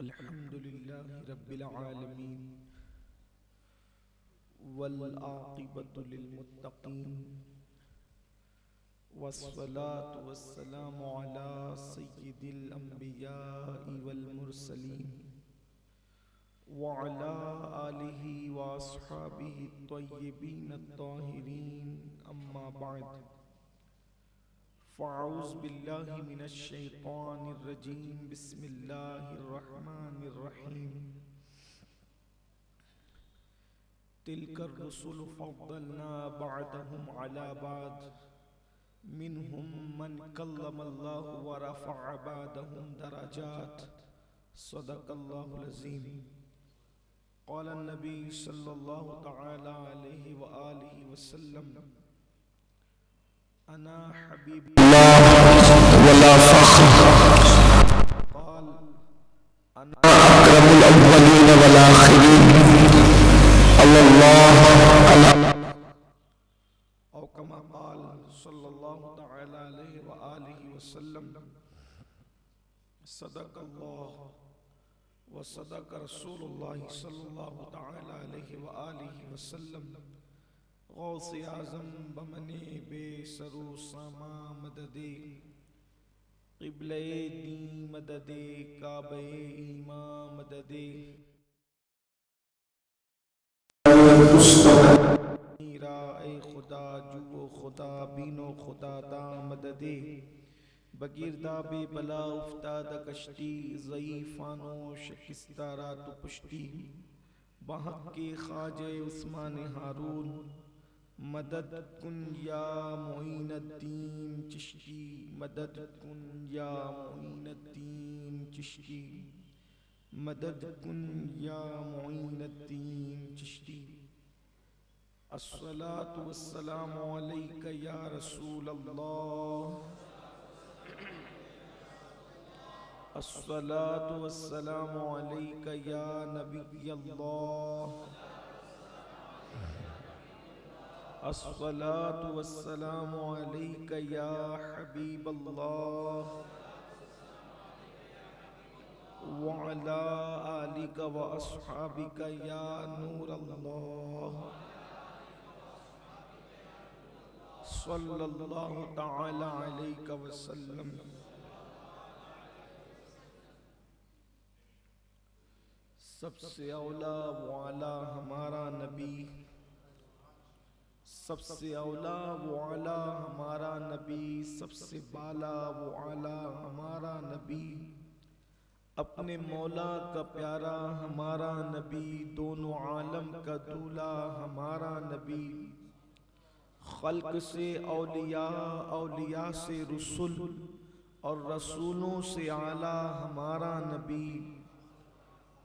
अल्हम्दुलिल्लाहि रब्बिल आलमीन वल आक़िबतु लिल मुत्तक़ीन वस्सलातु वस्सलामु अला सय्यिदिल अंबियाइ वल मुरसलीन व अला आलिहि व अस्हाबिहि त्वय्यिबीन अत्ताहिरीन अम्मा बअद फ़अऊज़ु बिल्लाहि मिनश शैतानिर रजीम बिस्मिल्लाहिर रहमानिर रहीम तिलकर रुसुल फ़द्दलना बअदहुम अला बअद मिनहुम मन कल्लमल्लाहु व रफ़अ बअदहुम दरजात सदक़ल्लाहुल अज़ीम क़ाल नबी सल्लल्लाहु तआला अलैहि व आलिहि वसल्लम अना हबीबुल्लाह वला फ़ख्र क़ाल अना अकरमुल अव्वलीन वल आखिरीन अल्लाह अला औ कमा क़ाल सल्लल्लाहु तआला अलैहि व आलिहि वसल्लम सदक़ल्लाह व सदक़ रसूलुल्लाह सल्लल्लाहु तआला अलैहि व आलिहि वसल्लम गौसे आज़म बमने बेसरू सामा मददे क़िबले दी मददे काबे ईमा मददे मीरा ए खुदा जुओ खुदा बीनो खुदा दा मददे बगिरदा बेबला उफ्ताद कश्ती ज़ईफ़ानो शिकस्ता रात पुश्ती बहक के ख्वाजे उस्मान हारून मदद कुन या मोइनुद्दीन चिश्ती मदद कुन या मोइनुद्दीन चिश्ती मदद कुन या मोइनुद्दीन चिश्ती अस्सलातु वस्सलामु अलैका या रसूल अल्लाह अस्सलातु वस्सलामु अलैका या नबी अल्लाह अस्सलातु वस्सलामु अलैका या हबीब अल्लाह व अला आलिका व अस्हाबिका या नूर अल्लाह सल्लल्लाहु तआला अलैका वसल्लम। सबसे औला व आला हमारा नबी, सबसे औला वो आला हमारा नबी, सबसे बाला वो आला हमारा नबी, अपने मौला का प्यारा हमारा नबी, दोनों आलम का दूल्हा हमारा नबी, खल्क से औलिया, औलिया से रसूल और रसूलों से आला हमारा नबी,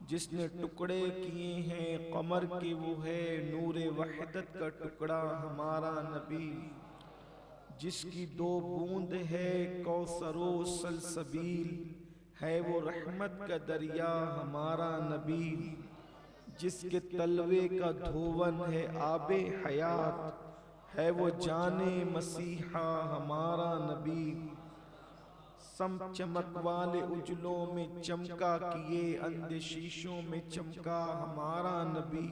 जिसने टुकड़े किए हैं कमर के वो है नूरे वहदत का टुकड़ा हमारा नबी, जिसकी दो बूंद है कौसरो सलसबील, है वो रहमत का दरिया हमारा नबी, जिसके तलवे का धोवन है आबे हयात, है वो जाने मसीहा हमारा नबी, सम चमक वाले उजलों में चमका किए अंधे शीशों में चमका हमारा नबी,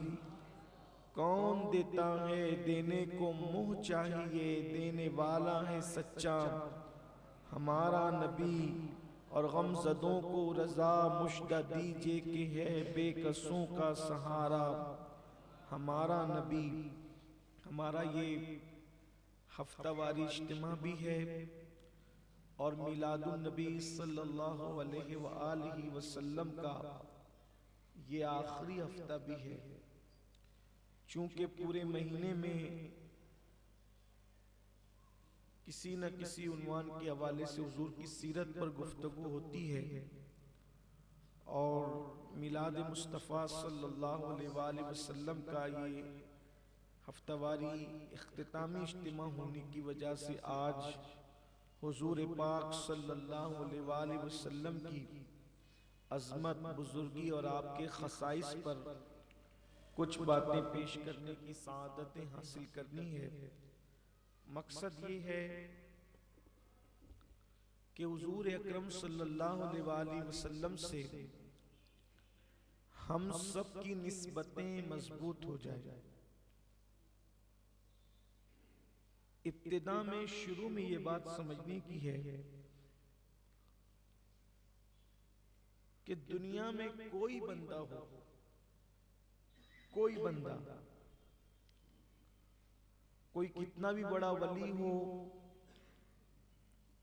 कौन देता है देने को मुँह चाहिए, देने वाला है सच्चा हमारा नबी, और गमज़दों को रज़ा मुश्ता दीजिए कि है बेकसों का सहारा हमारा नबी। हमारा ये हफ्तावारी इज्तिमा भी है और मिलादुन नबी सल्लल्लाहु अलैहि व आलिहि वसल्लम का ये आखिरी हफ्ता भी है, चूँकि पूरे महीने में किसी न किसी उन्वान के हवाले से हुजूर की सीरत पर गुफ्तगू होती है और मिलाद मुस्तफ़ा सल्लल्लाहु अलैहि वसल्लम का ये हफ्तावारी इख्तितामी इज्तिमा होने की वजह से आज हुजूर पाक सल्लल्लाहु अलैहि वसल्लम की अज़मत, बुजुर्गी और आपके खसाइस पर कुछ बातें पेश करने की सआदतें हासिल करनी है। मकसद ये है कि हुजूर अकरम सल्लल्लाहु अलैहि वसल्लम से हम सब की निस्बतें मजबूत हो जाए। इब्तिदा में शुरू में ये बात समझने की है कि दुनिया में कोई बंदा हो, कोई बंदा, कोई कितना भी बड़ा वली हो,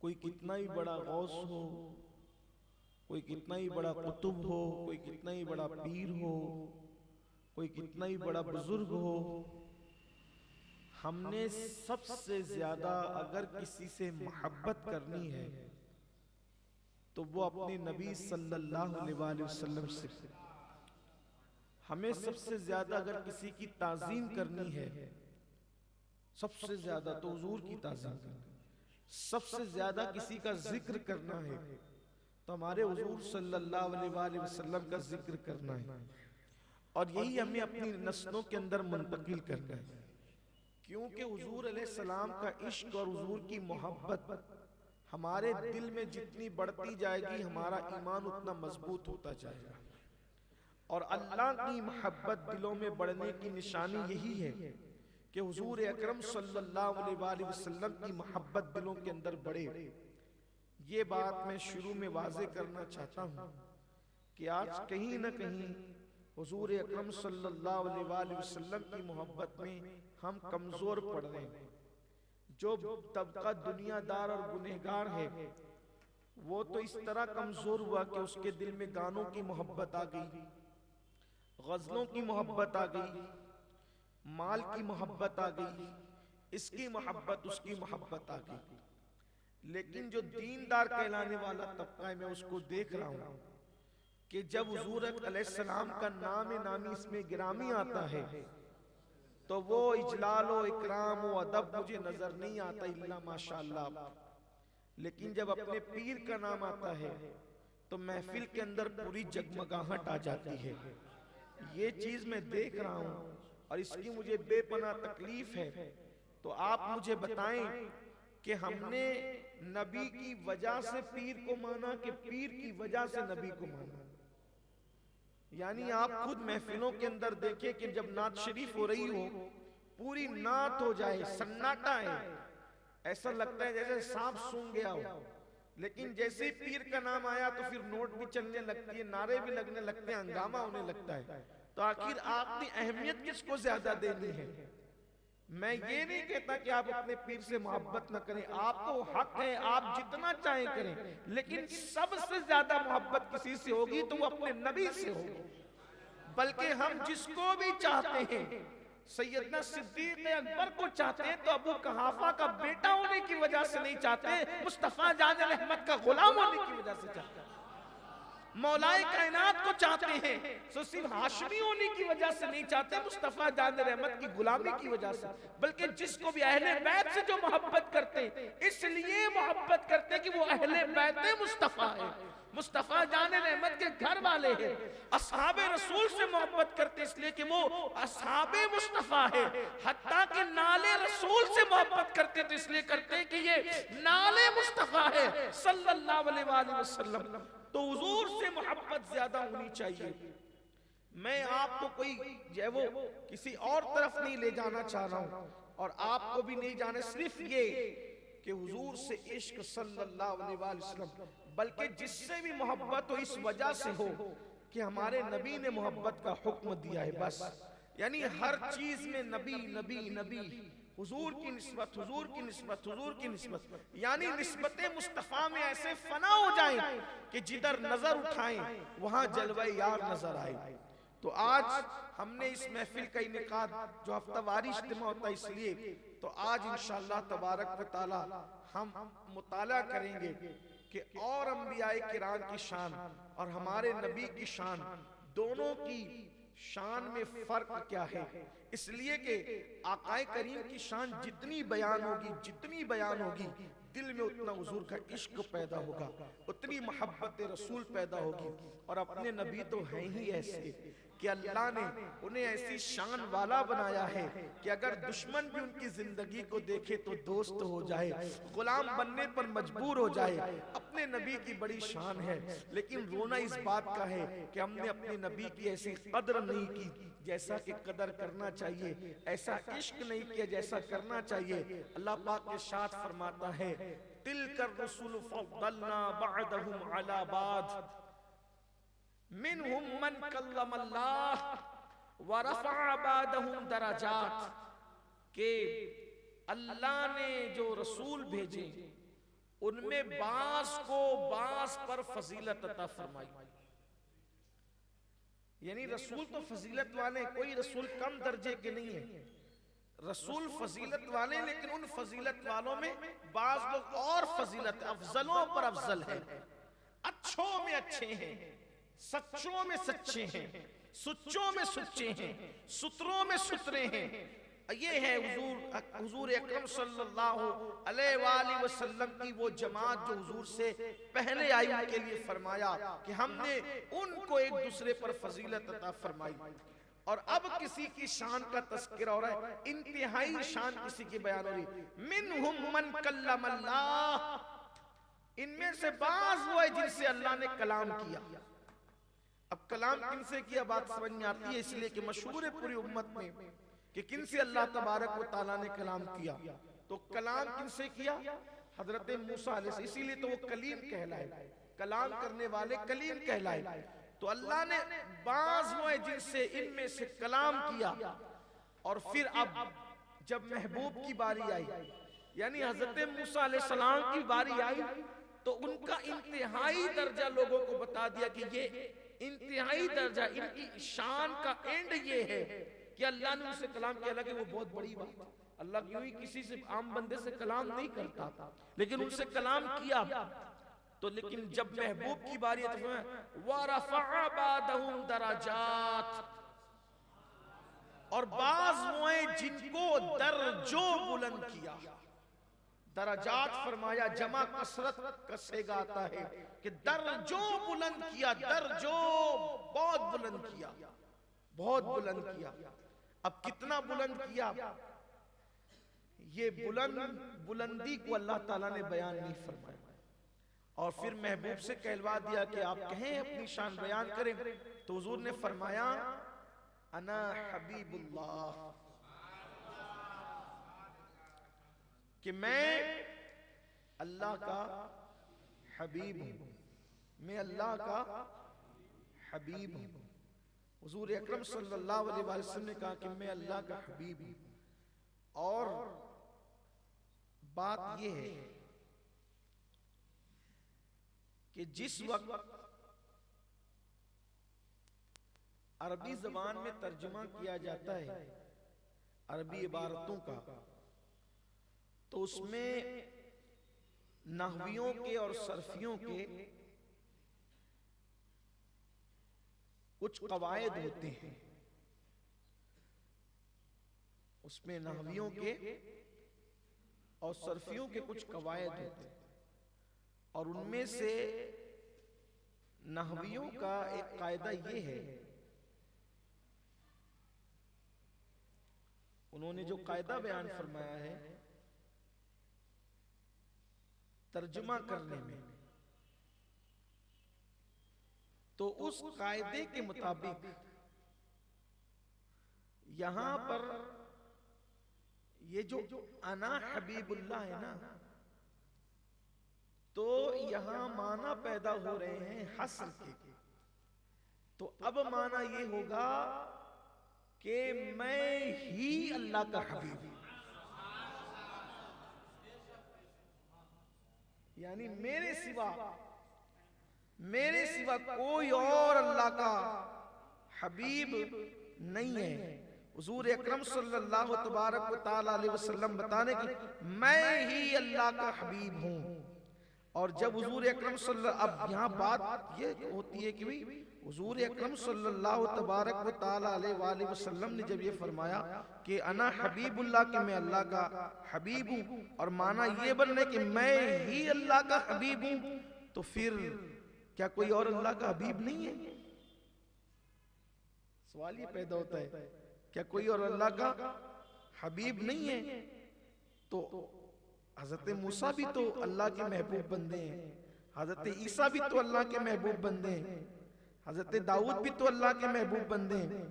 कोई कितना ही बड़ा गौस हो, कोई कितना ही बड़ा कुतुब हो, कोई कितना ही बड़ा पीर हो, कोई कितना ही बड़ा बुजुर्ग हो, हमने सबसे ज्यादा अगर किसी से मोहब्बत करनी है तो वो अपने नबी सल्लल्लाहु अलैहि वसल्लम से। हमें सबसे ज्यादा अगर किसी की ताज़ीम करनी है, सबसे ज्यादा तो हुजूर की ताज़ीम करनी है। सबसे ज्यादा किसी का जिक्र करना है तो हमारे हुजूर सल्लल्लाहु अलैहि वसल्लम का जिक्र करना है, और यही हमें अपनी नस्लों के अंदर मुंतकिल करना है। क्योंकि हुजूर अलैहिस्सलाम का इश्क और हुजूर की मोहब्बत हमारे दिल में जितनी बढ़ती जाएगी, हमारा ईमान उतना मजबूत होता जाएगा। और अल्लाह की मोहब्बत दिलों में बढ़ने की निशानी यही है कि हुजूर अकरम सल्लल्लाहु अलैहि वसल्लम की मोहब्बत दिलों के अंदर बढ़े। ये बात मैं शुरू में वाज़े करना चाहता हूँ कि आज कहीं ना कहीं हुजूर अकरम सल्लल्लाहु अलैहि वसल्लम की मोहब्बत में हम कमजोर पड़ रहे हैं। जो तबका दुनियादार और गुनहगार है वो तो इस तरह कमजोर हुआ कि उसके दिल में गानों की मोहब्बत आ गई, गजलों की मोहब्बत आ गई, माल की मोहब्बत आ गई, इसकी मोहब्बत उसकी मोहब्बत आ गई। लेकिन जो दीनदार कहलाने वाला तबका है, मैं उसको देख रहा हूं कि जब हुजूर अलैहिस्सलाम का नाम नामी इसमें गिरामी आता है तो वो इजलाल व इकराम व अदब मुझे नजर नहीं आता इल्ला माशाअल्लाह। लेकिन जब अपने पीर का नाम आता है तो महफिल के अंदर पूरी जगमगाहट आ जाती है। ये चीज मैं देख रहा हूँ और इसकी मुझे बेपनाह तकलीफ है। तो आप मुझे बताएं कि हमने नबी की वजह से पीर को माना कि पीर की वजह से नबी को माना? यानी आप खुद महफिलों के अंदर देखें कि जब नात शरीफ हो रही हो, पूरी नात हो जाए, सन्नाटा है, ऐसा लगता है जैसे सांप सूंघ गया हो। लेकिन जैसे ही पीर का नाम आया तो फिर नोट भी चलने लगती है, नारे भी लगने लगते हैं, हंगामा होने लगता है। तो आखिर आपने अहमियत किसको ज्यादा देनी है? मैं ये नहीं कहता कि आप अपने पीर से मोहब्बत न करें, आपको हक है, आप जितना चाहें करें, लेकिन सबसे ज्यादा मोहब्बत किसी से होगी तो वो अपने नबी से होगी। बल्कि हम जिसको भी चाहते हैं, सैयदना सिद्दीक अकबर को चाहते हैं तो अबू कहाफा का बेटा होने की वजह से नहीं चाहते, मुस्तफा जान रहमत का गुलाम होने की वजह से चाहते हैं। मौलाए कायनात को चाहते हैं तो सिर्फ हाशमी होने की वजह से नहीं चाहते, मुस्तफा जान रहमत की गुलामी की वजह से। बल्कि जिसको भी अहले बैत से जो मोहब्बत करते हैं, इसलिए मोहब्बत करते हैं कि वो अहले बैत मुस्तफा है, मुस्तफा जान रहमत के घर वाले हैं। असहाबे रसूल से मोहब्बत करते इसलिए कि वो असहाबे मुस्तफा है। हत्ता कि नाले रसूल से मोहब्बत करते तो इसलिए करते हैं कि ये नाले मुस्तफा है सल्लल्लाहु अलैहि वसल्लम। तो हुजूर से मोहब्बत ज्यादा होनी चाहिए। मैं आपको कोई जो वो किसी और तरफ नहीं ले जाना चाह रहा हूं, और आपको भी नहीं जाने, सिर्फ ये कि हुजूर से इश्क सल्लल्लाहु अलैहि वसल्लम, बल्कि जिससे भी मोहब्बत हो इस वजह से हो कि हमारे नबी ने मोहब्बत का हुक्म दिया है। बस यानी हर चीज में नबी नबी नबी, हुजूर की निस्बत, हुजूर की निस्बत, हुजूर की निस्बत, यानी निस्बतें मुस्तफा में ऐसे फना हो जाएं कि जिधर नजर उठाएं वहां जलवा यार नजर आए। तो आज हमने इस महफिल का इनेकाद जो हफ्तावारी इज्तिमा होता है इसलिए, तो आज इंशाअल्लाह तबारक व तआला हम मुताला करेंगे कि और अंबियाए किराम की शान और हमारे नबी की शान, दोनों की शान में फर्क क्या है। इसलिए कि आकाए करीम की शान जितनी बयान होगी, जितनी बयान होगी, दिल में उतना हुजूर का इश्क पैदा होगा, उतनी मोहब्बत रसूल पैदा होगी। और अपने नबी तो हैं ही ऐसे कि अल्लाह ने उन्हें ऐसी शान वाला बनाया है कि अगर दुश्मन भी उनकी जिंदगी को देखे तो दोस्त हो जाए, गुलाम बनने पर मजबूर हो जाए। अपने नबी की बड़ी शान है, लेकिन रोना इस बात का है कि हमने अपने नबी की ऐसी कदर नहीं की जैसा कि कदर करना चाहिए, ऐसा इश्क नहीं किया जैसा करना चाहिए। अल्लाह पाक के साथ फरमाता है, तिलकर रसूल फद्दलना बअदहुम अला बाद मिनहुम मन कल्लमल्लाह व रफ़अ बादहुम दराजात, के अल्लाह ने जो रसूल भेजे उनमें बास को बास पर फजीलत अता फरमाई। यानी रसूल तो फजीलत वाले, कोई रसूल कम दर्जे के नहीं है, रसूल फजीलत वाले, लेकिन उन फजीलत वालों में बाज लोग और फजीलत अफजलों पर अफजल है, अच्छों में अच्छे हैं, सच्चों में सच्चे हैं, सुच्चों में सुच्चे हैं, सुतरों में सुतरे हैं। ये है हुजूर अकरम सल्लल्लाहु अलैहि वसल्लम की वो जमात जो हुजूर से पहले आई, उनके लिए फरमाया कि हमने उनको एक दूसरे पर फजीलत अता फरमाई। और अब किसी की शान का तस्करा हो रहा है, इंतहाई शान किसी की बयान हो रही। मिनहुम मन कल्लमल्लाह, इनमें से बाज वो है जिनसे अल्लाह ने कलाम किया। अब कलाम किनसे किया बात समझ में आती है, इसलिए कि मशहूर है पूरी उम्मत में कि किनसे अल्लाह तबारक व तआला ने कलाम किया। तो कलाम किनसे किया? हजरत मूसा अलैहि, इसीलिए तो वो कलीम कहलाए, कलाम करने वाले कलीम कहलाए। तो अल्लाह ने बाज वो है जिनसे इनमें से कलाम किया। और फिर अब जब महबूब की बारी आई, यानी हजरत मूसा अलैहि सलाम की बारी आई, तो उनका इंतहाई दर्जा लोगों को बता दिया कि ये इंतहाई दर्जा, इनकी शान का एंड ये है कि अल्लाह ने उनसे कलाम किया। हालांकि वो बहुत बड़ी बात, अल्लाह क्यों ही किसी से आम बंदे से कलाम नहीं करता, लेकिन उनसे कलाम किया। तो लेकिन जब महबूब की बारी आई तो वरफ़अ बादहुम दराजात, और बाज वो हैं जिनको दर्जों बुलंद किया। दराजात फरमाया जमा कसरत कसेगा आता है कि दर्जों बुलंद किया, दर्जों बहुत बुलंद किया, बहुत बुलंद किया। अब कितना बुलंद किया, ये बुलंदी को अल्लाह ताला ने बयान नहीं फरमाया। और फिर महबूब से कहलवा दिया कि आप कहें अपनी शान बयान करें। तो हुजूर ने फरमाया अना हबीबुल्लाह, कि मैं अल्लाह का हबीब हूं, मैं अल्लाह का हबीब हूं। हुजूर अकरम सल्लल्लाहु अलैहि वसल्लम ने कहा कि मैं अल्लाह का हबीब हूं। और बात यह है कि जिस वक्त अरबी जबान में तर्जुमा किया जाता है अरबी इबारतों का, तो उसमें नहवियों के और सरफियों के कुछ कवायद होते हैं। उसमें नहवियों के और सरफियों के कुछ कवायद होते हैं, और उनमें से नहवियों का एक कायदा ये है, उन्होंने जो कायदा बयान फरमाया है तर्जुमा करने में, तो उस कायदे के मुताबिक यहां पर ये जो अना हबीबुल्लाह है ना, तो यहां माना पैदा हो रहे हैं हस्र के। तो अब माना ये होगा कि मैं ही अल्लाह का हबीब हूं, यानी मेरे सिवा कोई और अल्लाह का हबीब नहीं है। हुजूर अकरम सल्लल्लाहु तबारक व तआला अलैहि वसल्लम बताने की मैं ही अल्लाह का हबीब हूं। और जब हुजूर अकरम सल्लल्लाहु, अब यहाँ बात ये होती है कि भाई हुजूर अकरम सल्लल्लाहु तबारक व तआला अलैहि वसल्लम ने जब ये फरमाया कि अना हबीबुल्लाह, कि मैं अल्लाह का हबीब हूँ, और माना ये बनने कि मैं ही अल्लाह का हबीब हूँ, तो फिर क्या कोई और अल्लाह का हबीब नहीं है? सवाल ये पैदा होता है, क्या कोई और अल्लाह का हबीब नहीं है? तो हजरत मूसा भी तो अल्लाह के महबूब बंदे हैं, हजरत ईसा भी तो अल्लाह के महबूब बंदे हैं, हजरत दाऊद भी तो अल्लाह के महबूब बंदे हैं,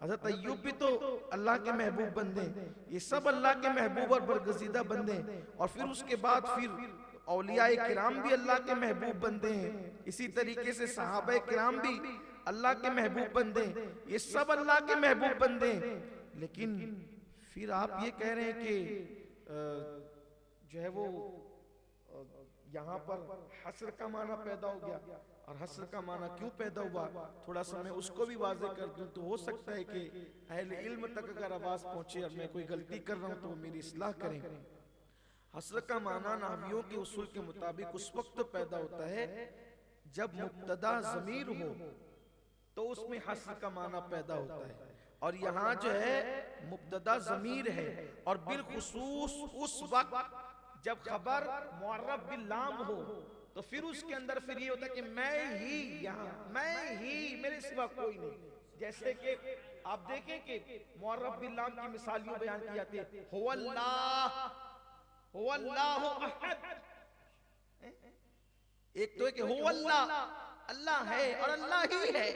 हजरत अय्यूब भी तो अल्लाह के महबूब बंदे हैं। ये सब अल्लाह के महबूब और बरगजीदा बंदे हैं। और फिर उसके बाद फिर औलियाए किराम भी अल्लाह के महबूब बंदे हैं, इसी तरीके से सहाबाए किराम भी अल्लाह के महबूब बंदे हैं, ये सब अल्लाह के महबूब बंदे हैं। लेकिन फिर आप ये कह रहे हैं कि जो है वो यहाँ पर हस्र का माना पैदा हो गया, और हस्र का माना क्यों पैदा हुआ, थोड़ा सा मैं उसको भी वाज़ेह कर दूं, तो हो सकता है कि अहले इल्म तक अगर आवाज़ पहुंचे और मैं कोई गलती कर रहा हूं तो वो मेरी इस्लाह करें। हस्र का माना नाहवियों के उसूल के मुताबिक उस वक्त पैदा होता है जब मुब्तदा ज़मीर हो, तो उसमें हस्र का माना पैदा होता है। और यहाँ जो है मुब्तदा ज़मीर है, और बिलखुसूस उस वक्त जब खबर मुअर्रफ बिल लाम हो, तो फिर उसके अंदर फिर ये होता है कि मैं ही यहाँ, मैं ही, मेरे सिवा कोई नहीं। जैसे कि आप देखें कि मुअर्रफ बिल लाम की मिसाल यूं बयान की जाती है, हुवल्लाह, हुवल्लाहु अहद। एक तो है कि हुवल्लाह, अल्लाह है और अल्लाह ही है,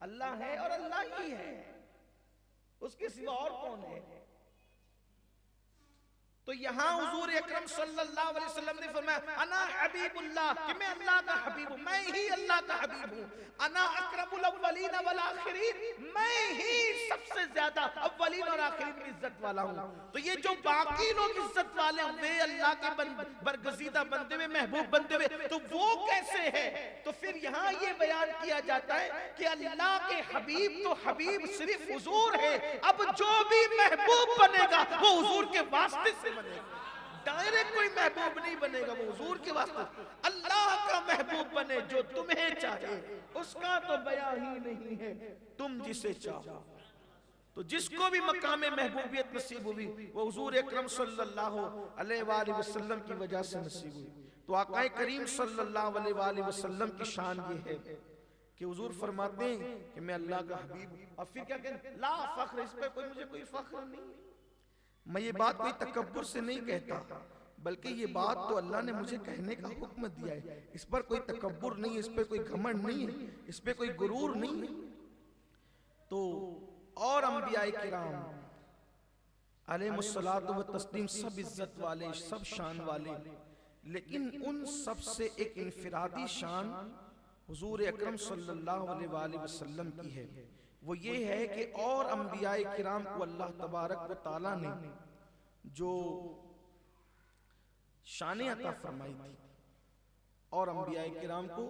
अल्लाह है और अल्लाह ही है, उसके सिवा और कौन है? तो यहां हुजूर अकरम सल्लल्लाहु अलैहि वसल्लम ने फरमाया अना हबीबुल्लाह, कि मैं अल्लाह का हबीब हूं, मैं ही अल्लाह का हबीब हूं। अना अकरमुल अव्वलीन वल आखिरीन, मैं ही सबसे ज्यादा अव्वलीन और आखिरीन में इज्जत वाला हूं। तो ये जो बाकी लोग इज्जत वाले हैं, वे अल्लाह के बरगजीदा बंदे में, महबूब बंदे में, तो वो कैसे है? तो फिर यहां ये बयान किया जाता है कि अल्लाह के हबीब तो हबीब सिर्फ हुजूर है, अब जो भी महबूब बनेगा वो हुजूर के वास्ते से बनेगा, डायरेक्ट कोई महबूब नहीं बनेगा, वो हुजूर के वास्ते। अल्लाह का महबूब बने जो तुम्हें चाहे, उसका तो बयान ही नहीं है, तुम जिसे चाहो। तो जिसको भी मकाम महबूबियत नसीब हुई वो हुजूर अकरम सल्लल्लाहु अलैहि वसल्लम की वजह से नसीब हुई। तो आका करीम सल्लल्लाहु अलैहि वसल्लम की शान ये है कि हुजूर फरमाते हैं कि मैं अल्लाह का हबीब हूं। और फिर क्या कहते, ला फख्र, इस पे कोई, मुझे कोई फख्र नहीं। मैं ये बात कोई तकब्बुर से नहीं कहता, बल्कि ये बात तो अल्लाह ने मुझे कहने का हुक्म दिया है। इस पर कोई तकब्बुर नहीं है, इस पर कोई घमंड नहीं है, इस पर कोई गुरूर नहीं है। तो और अंबियाए किराम अलैहिमुस्सलातु व तस्लीम सब इज्जत वाले, सब शान वाले, लेकिन उन सब से एक इनफिरादी शान हुजूर अकरम सल्लल्लाहु अलैहि वसल्लम की है। वो ये है कि और अंबियाए किराम को अल्लाह तबारक व तआला ने जो शान अता फरमाई थी, और अंबियाए किराम को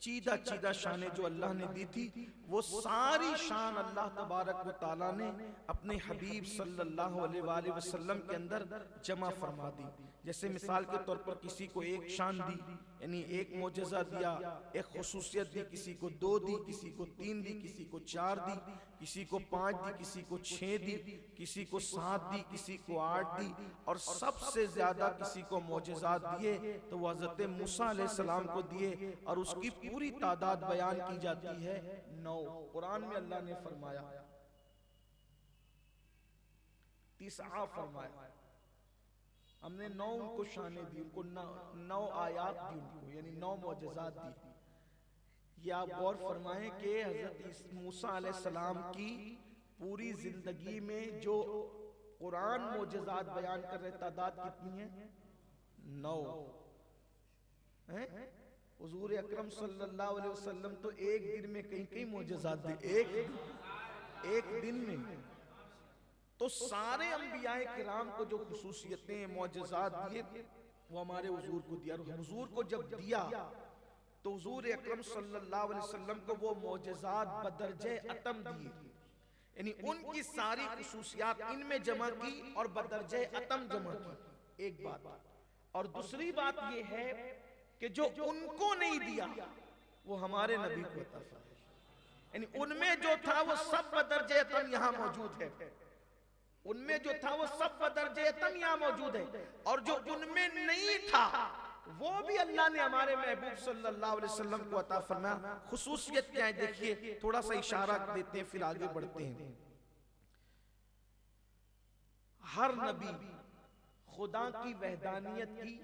चीदा चीदा शान जो अल्लाह ने दी थी, वो सारी शान अल्लाह तबारक व तआला ने अपने हबीब सल्लल्लाहु अलैहि वसल्लम के अंदर जमा फरमा दी। जैसे मिसाल के तौर पर किसी को एक शान दी, यानी एक मोजज़ा दिया, एक खुसूसियत दी, किसी को 2 दी, किसी को 3 दी, किसी को 4 दी, किसी को 5 दी, किसी को 6 दी, किसी को 7 दी, किसी को 8 दी, और सबसे ज्यादा किसी को मोजज़ात दिए तो वो हज़रत मूसा अलैहिस्सलाम को दिए, और उसकी पूरी तादाद बयान की जाती है 9। कुरान में अल्लाह ने फरमाया 9 फरमाया, हमने 9 उनको शाने दी, उनको 9 आयात दी, उनको यानी 9 मोजज़ात दी। ये आप गौर फरमाएं कि हजरत मूसा अलैहिस्सलाम की पूरी जिंदगी में जो कुरान मोजज़ात बयान कर रहे, तादाद कितनी है? 9 है। हुजूर अकरम सल्लल्लाहु अलैहि वसल्लम तो एक दिन में कई कई मोजज़ात दी, एक दिन में। तो सारे अंबियाए किराम को जो खुसूसियतें मोजज़ात दिए वो हमारे हुजूर को दिया, और हुजूर को जब दिया तो हुजूर अकरम सल्लल्लाहु अलैहि वसल्लम को वो मोजज़ात बदरजे अतम दिए, यानी उनकी सारी खुसूसियात इनमें जमा की और बदरजे अतम जमा की। एक बात। और दूसरी बात यह है कि जो उनको नहीं दिया वो हमारे नबी को अता फरमाया, यानी उनमें जो था वो सब बदरजे तम यहां मौजूद है, उनमें जो था वो सब बदरजे तम यहां मौजूद है, और जो उनमें नहीं था वो भी अल्लाह ने हमारे महबूब सल्लल्लाहु अलैहि वसल्लम को अता फरमाया। खुसूसियत क्या है देखिए, थोड़ा सा इशारा देते हैं फिर आगे बढ़ते हैं। हर नबी खुदा की वहदानियत की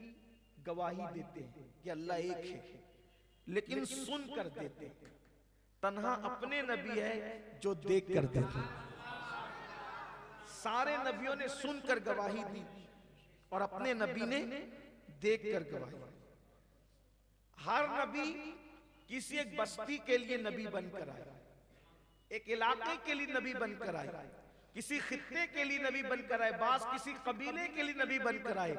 गवाही देते हैं कि अल्लाह एक है, लेकिन सुन कर देते हैं। तन्हा अपने नबी है जो देख कर देते हैं। सारे नबियों ने सुनकर गवाही दी और अपने नबी ने देख कर गवाही। हर नबी किसी एक बस्ती के लिए नबी बनकर आया, एक इलाके के लिए नबी बनकर आए, किसी खित्ते के लिए नबी बनकर आए, बास किसी कबीले के लिए नबी बनकर आए।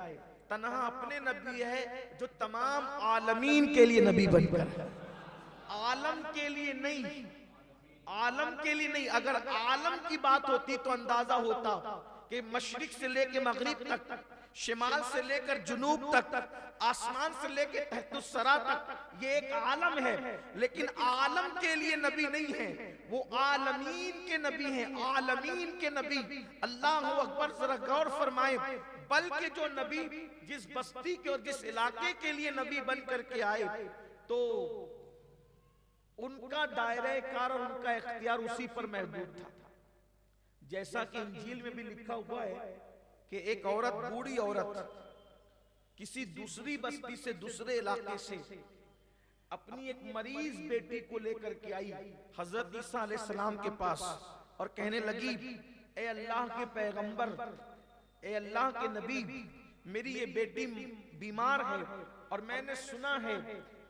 तन्हा अपने नबी है जो तमाम आलमीन के लिए नबी बनकर आए। आलम के लिए नहीं, आलम के लिए नहीं। अगर आलम की बात होती तो अंदाजा होता कि मशरिक से लेकर मगरिब तक, शिमाल से लेकर जुनूब तक, आसमान से लेकर तहतुस्सरा तक ये एक आलम है। लेकिन आलम के लिए नबी नहीं है, वो आलमीन के नबी हैं, आलमीन के नबी। अल्लाह अकबर, जरा गौर फरमाए। बल्कि जो नबी जिस बस्ती के और जिस इलाके के लिए नबी बन करके आए तो उनका दायरे कार और उनका इख्तियार उसी पर महदूद था। जैसा कि इंजील में भी लिखा हुआ है कि एक औरत, बूढ़ी औरत किसी दूसरी बस्ती से, दूसरे इलाके से अपनी एक मरीज बेटी को लेकर के आई हजरत ईसा अलैहिस्सलाम के पास और कहने लगी, ए अल्लाह के पैगंबर, ए अल्लाह के नबी, मेरी ये बेटी बीमार है और मैंने सुना है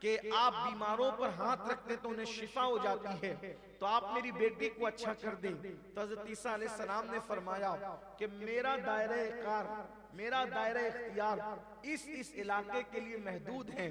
कि आप बीमारों पर हाथ रखते तो उन्हें शिफा हो जाती है, तो आप मेरी बेटी को अच्छा कर दें। तो हज़रत ईसा अलैहिस्सलाम ने फरमाया कि मेरा दायरे कार, मेरा दायरे इख्तियार इस इलाके के लिए महदूद है।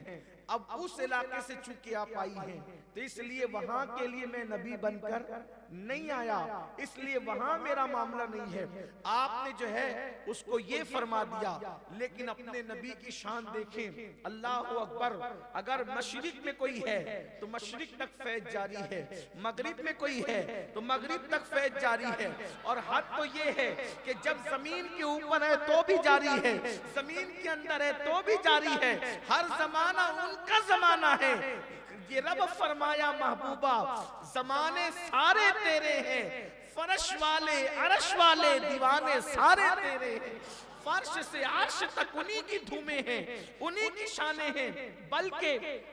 अब उस इलाके से चूंकि आप आई हैं तो इसलिए वहां के लिए मैं नबी बनकर नहीं आया, इसलिए वहां मेरा मामला नहीं है। आपने जो है उसको ये फरमा दिया, लेकिन अपने नबी की शान देखें। अल्लाह अकबर। अगर मशरिक में कोई है तो मशरिक तक फैज जारी है, मगरिब में कोई है तो मगरिब तक फैज जारी है। और हद तो ये है कि जब जमीन के ऊपर है तो भी जारी है, जमीन के अंदर है तो भी जारी है। हर जमाना उनका जमाना है। ये रब फरमाया, महबूबा जमाने सारे तेरे हैं, फर्श वाले अरश वाले दीवाने सारे तेरे हैं, फर्श से अर्श तक उन्हीं की धूमें हैं, उन्हीं की शानें हैं। बल्कि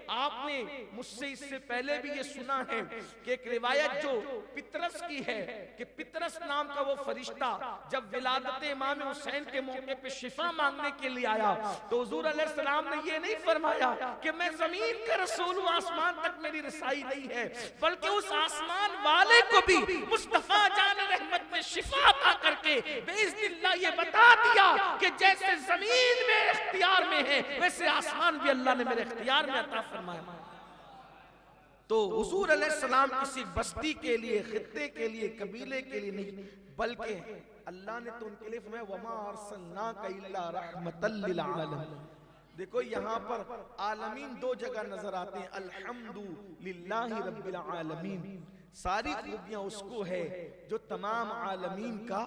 आपने मुझसे इससे पहले भी ये सुना है कि एक रिवायत जो पितरस की है कि पितरस नाम का वो फरिश्ता जब विलादत इमाम हुसैन के मौके पे शिफा मांगने के लिए आया तो हुजूर अलैहिस्सलाम ने ये नहीं फरमाया कि मैं जमीन का रसूल हूं, आसमान तक मेरी रसाई नहीं है, बल्कि उस आसमान वाले को भी मुस्तफा जान रहमत में शिफा अता करके बेइज़्निल्लाह ये बता दिया कि जैसे जमीन में इख्तियार में है वैसे आसमान भी अल्लाह ने मेरे इख्तियार में अता फरमाया। तो हुजूर अलैहिस्सलाम किसी बस्ती के लिए, खित्ते के लिए, कबीले के लिए नहीं, बल्कि अल्लाह ने तो उनके लिए फरमाया, वमा अरसलनाका इल्ला रहमतल लिल आलमीन। देखो यहाँ पर आलमीन दो जगह नजर आते हैं। अल्हम्दुलिल्लाहि रब्बिल आलमीन, सारी खूबियां उसको है जो तमाम आलमीन का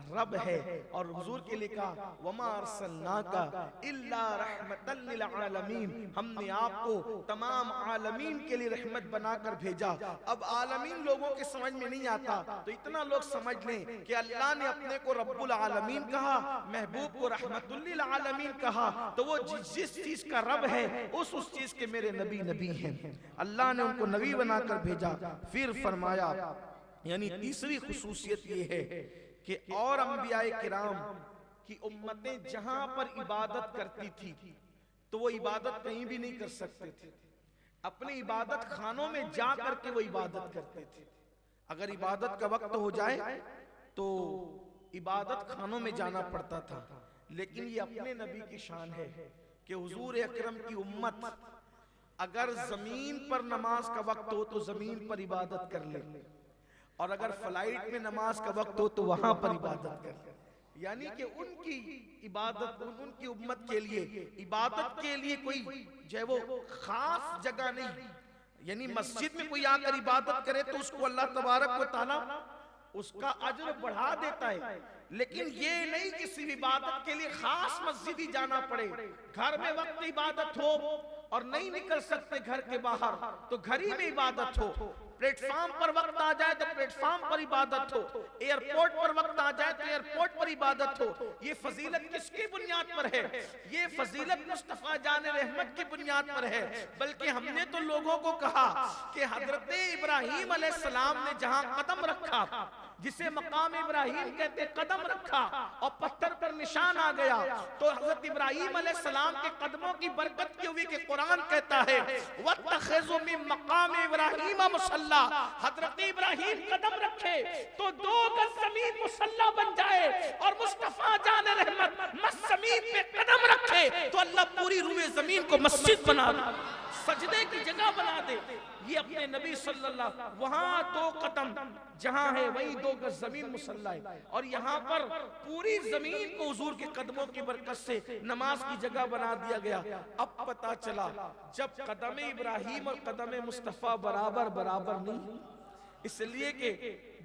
रब है। और हुजूर के लिए कहा, वमा अरसलनाका इल्ला रहमतल लिल आलमीन, हमने आपको तमाम आलमीन के लिए रहमत बनाकर भेजा। अब आलमीन लोगों के समझ में नहीं आता तो इतना लोग समझ लें कि अल्लाह ने अपने को रब्बुल आलमीन कहा, महबूब को रहमतुल लिल आलमीन कहा, तो वो जिस चीज का रब है उस चीज के मेरे नबी नबी हैं। अल्लाह ने उनको नबी बनाकर भेजा। फिर फरमाया, यानी तीसरी खुसूसियत ये है कि और अंबियाए किराम की उम्मतें जहां पर इबादत करती थी तो वो इबादत कहीं भी नहीं कर सकते थे, अपने इबादत खानों में जा करके वो इबादत करते थे। अगर इबादत का वक्त हो जाए तो इबादत खानों में जाना पड़ता था। लेकिन ये अपने नबी की शान है कि हुजूर अकरम की उम्मत अगर जमीन पर नमाज का वक्त हो तो जमीन पर इबादत कर ले, और अगर फ्लाइट में नमाज का वक्त हो तो वहां पर इबादत कर ले। यानी कि उनकी इबादत, उनकी उम्मत के लिए इबादत के लिए कोई जो है वो खास जगह नहीं, यानी मस्जिद में कोई आकर इबादत करे तो उसको अल्लाह तबारक व तआला उसका अजर बढ़ा देता है। लेकिन ये नहीं किसी इबादत के लिए खास मस्जिद ही जाना पड़े, घर में वक्त इबादत हो और नहीं निकल सकते घर के बाहर तो घर ही में इबादत हो, प्लेटफॉर्म पर वक्त आ जाए तो प्लेटफॉर्म पर इबादत हो, एयरपोर्ट पर वक्त आ जाए तो एयरपोर्ट पर इबादत हो। ये फजीलत किसकी बुनियाद पर है? ये फजीलत मुस्तफा जान रहमत की बुनियाद पर है। बल्कि हमने तो लोगों को कहा कि हजरत इब्राहीम अलैहिस्सलाम ने जहां कदम रखा, जिसे मकाम इब्राहीम कहते, कदम रखा और पत्थर पर निशान आ गया, तो हजरत इब्राहीम अलैहिस्सलाम के कदमों की बरकत की हुई कि कुरान कहता है वत्तखिज़ु मिन मकाम इब्राहीम मुसल्ला, हजरत इब्राहीम कदम रखे तो 2 गज जमीन मुसल्ला बन जाए, और मुस्तफा जान रहमत मस्जिद पे कदम रखे तो अल्लाह पूरी रूए जमीन को मस्जिद बना दे, सजदे की जगह बना दे। ये अपने नबी सल्लल्लाहु, वहां 2 कदम जहां है वही 2 गज जमीन मुसल्ला है, और यहाँ पर पूरी जमीन को हुजूर के कदमों की बरकत से नमाज की जगह बना दिया गया। अब पता चला जब कदम इब्राहीम और कदम मुस्तफा बराबर बराबर नहीं, इसलिए कि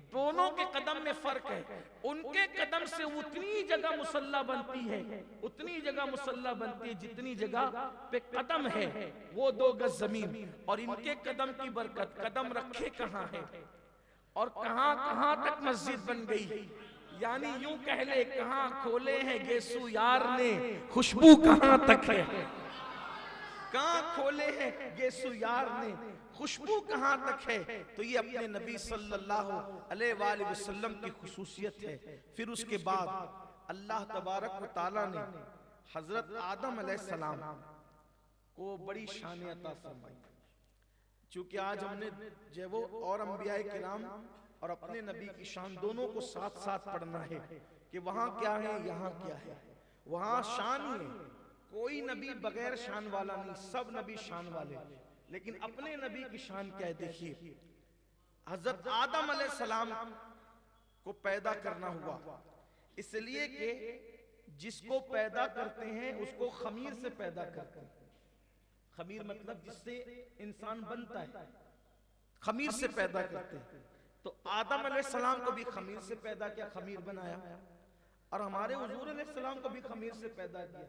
दोनों के कदम में फर्क है। उनके कदम से उतनी जगह मुसल्ला बनती है, उतनी जगह मुसल्ला बनती है जितनी जगह पे कदम है वो 2 गज जमीन, और इनके कदम की बरकत, कदम रखे कहाँ है और कहां कहां तक मस्जिद बन गई। यानी यूं कह ले, कहां खोले हैं गेसु यार ने, खुशबू कहां तक है, कहां खोले हैं गेसु यार ने, खुशबू कहां तक है। तो ये अपने नबी सल्लल्लाहु अलैहि वसल्लम की खुसूसियत है। फिर उसके बाद अल्लाह तबारक व तआला ने हजरत आदम अलैहिस्सलाम को बड़ी शान अता फरमाई। चूंकि आज हमने जो वो और अंबियाए किराम और अपने नबी की शान दोनों को साथ साथ पढ़ना है कि वहां क्या है यहाँ क्या है। वहां शान ही है, कोई नबी बगैर शान वाला नहीं, सब नबी शान वाले। लेकिन अपने नबी की शान क्या है देखिए, हजरत आदम अलैहिस्सलाम को पैदा करना हुआ इसलिए कि जिसको पैदा करते हैं उसको खमीर से पैदा करते हैं। खमीर मतलब जिससे इंसान बनता है, खमीर से पैदा करते हैं। तो आदम अलैहिस्सलाम को भी खमीर से पैदा किया, खमीर बनाया, और हमारे हुजूर अलैहिस्सलाम को भी खमीर से पैदा किया।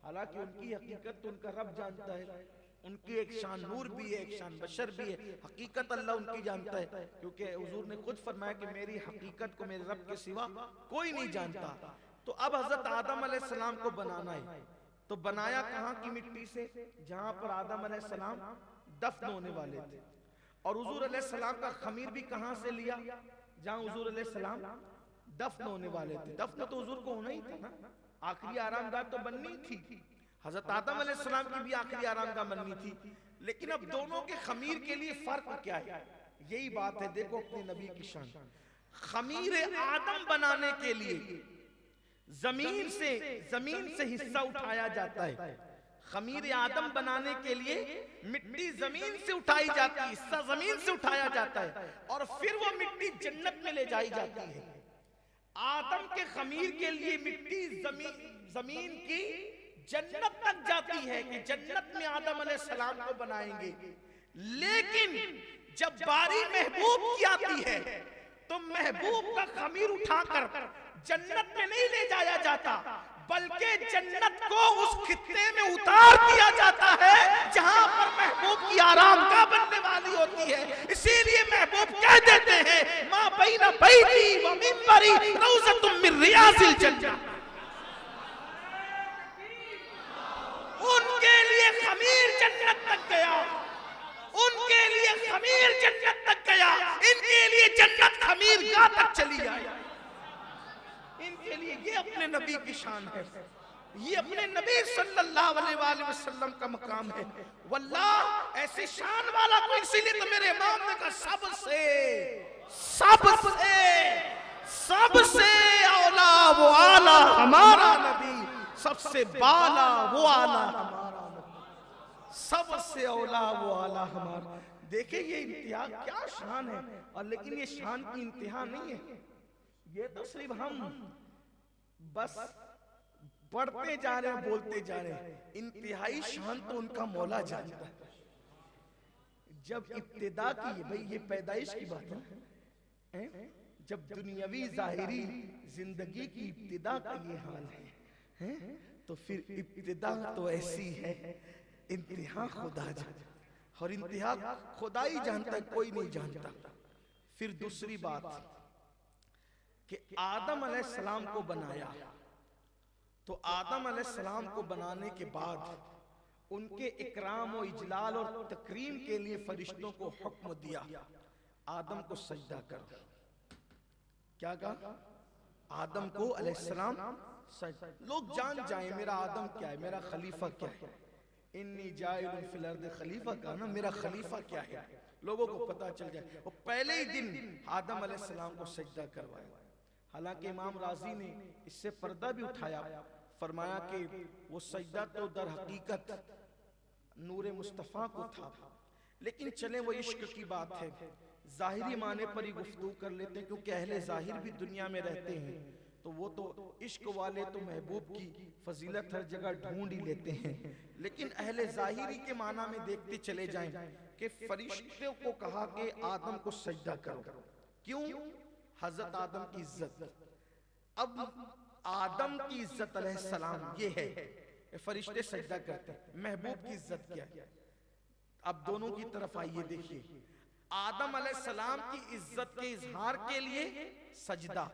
हालांकि उनकी हकीकत तो उनका रब जानता है, उनकी एक शान नूर भी है, एक शान बशर भी है, हकीकत अल्लाह उनकी जानता है, क्योंकि हुजूर ने खुद फरमाया कि मेरी हकीकत को मेरे रब के सिवा कोई नहीं जानता। तो अब हजरत आदम अलैहिस्सलाम को बनाना है, तो बनाया कहाँ की मिट्टी से, जहां पर आदम अलैहिस्सलाम दफन होने वाले थे। और हुजूर अलैहिस्सलाम का खमीर भी कहां से लिया, जहां हुजूर अलैहिस्सलाम दफन होने वाले थे। दफन तो हुजूर को होना ही था ना, आखिरी आरामगाह तो बननी थी। हजरत आदम अलैहिस्सलाम की भी आखिरी आरामगाह बननी थी। लेकिन अब दोनों के खमीर के लिए फर्क क्या है, यही बात है। देखो अपने नबी की शान, खमीर आदम बनाने के लिए जमीन से हिस्सा उठाया जाता है। खमीर आदम बनाने के लिए मिट्टी जमीन से उठाई जाती है, हिस्सा जमीन से उठाया जाता है, और फिर वो मिट्टी जन्नत में ले जाई जाती है। आदम के खमीर के लिए मिट्टी जमीन की जन्नत तक जाती है कि जन्नत में आदम अलैहिस्सलाम को बनाएंगे। लेकिन जब बारी महबूब की आती है तो महबूब का खमीर उठाकर जन्नत में नहीं ले जाया जाता, बल्कि जन्नत को उस खित्ते में उतार दिया जाता है जहां पर महबूब की आरामगाह बनने वाली होती है। इसीलिए महबूब कह देते हैं मां बैना बैती व मिंबरी रौज़तुम मिन रियाज़िल जन्नह। उनके लिए खमीर जन्नत तक गया, उनके लिए खमीर जन्नत तक गया, इनके लिए जन्नत खमीर गाह तक चली आई। इनके लिए ये अपने नबी की शान है, ये अपने नबी सल्लल्लाहु अलैहि वसल्लम का मकाम है। वल्लाह ऐसी शान वाला कोई, इसीलिए तो मेरे इमाम ने कहा सबसे औला वो आला हमारा नबी, सबसे बाला वो आला हमारा नबी, सबसे औला वो आला हमारा। देखिए ये इंतहा क्या शान है, और लेकिन ये शान की इंतहा नहीं है, ये तो सिर्फ हम बस बढ़ते जा रहे हैं, बोलते जा रहे हैं। इंतहाई शान तो उनका मौला जानता है। जब इब्तिदा की, भाई ये पैदाइश की बात है, जब दुनियावी जाहिरी जिंदगी की इब्तिदा का ये हाल है, तो फिर इब्तिदा तो ऐसी है, इंतहा खुदा जानता, और इंतहा खुदा ही जानता है, कोई नहीं जानता। फिर दूसरी बात कि आदम अलैहिस्सलाम को बनाया, तो आदम अलैहिस्सलाम को बनाने के बाद उनके इकराम और इजलाल और तकरीम के लिए फरिश्तों को हुक्म दिया, आदम को सजदा करो। क्या कहा? आदम को अलैहिस्सलाम सजदा। लोग जान जाए मेरा आदम क्या है, मेरा खलीफा क्या है। इन्नी जाइलुन फिल अर्द खलीफा का ना, मेरा खलीफा क्या है, लोगों को पता चल जाए। और पहले ही दिन आदम अलैहिस्सलाम को सजदा करवाया। हालांकि इमाम राजी ने इससे पर्दा भी उठाया, फरमाया कि वो सजदा तो दर हकीकत नूरे मुस्तफ़ा को था, लेकिन चले वो इश्क की बात है, जाहिरी माने पर ही गुफ्तगू कर लेते हैं, क्योंकि अहले जाहिर भी दुनिया में रहते हैं, तो वो तो इश्क वाले तो महबूब की फजीलत हर जगह ढूंढ ही लेते हैं। लेकिन अहले जाहिरी के माना में देखते चले जाएं कि फरिश्तों को कहा कि आदम को सजदा करो। क्यों? हजरत आदम की इज्जत। अब आदम की इज्जत अलैहिस्सलाम ये है, फरिश्ते सजदा करते हैं, महबूब की इज्जत क्या है? अब दोनों की तरफ आइए, देखिए। आदम अलैहिस्सलाम की इज्जत के इजहार के लिए सजदा,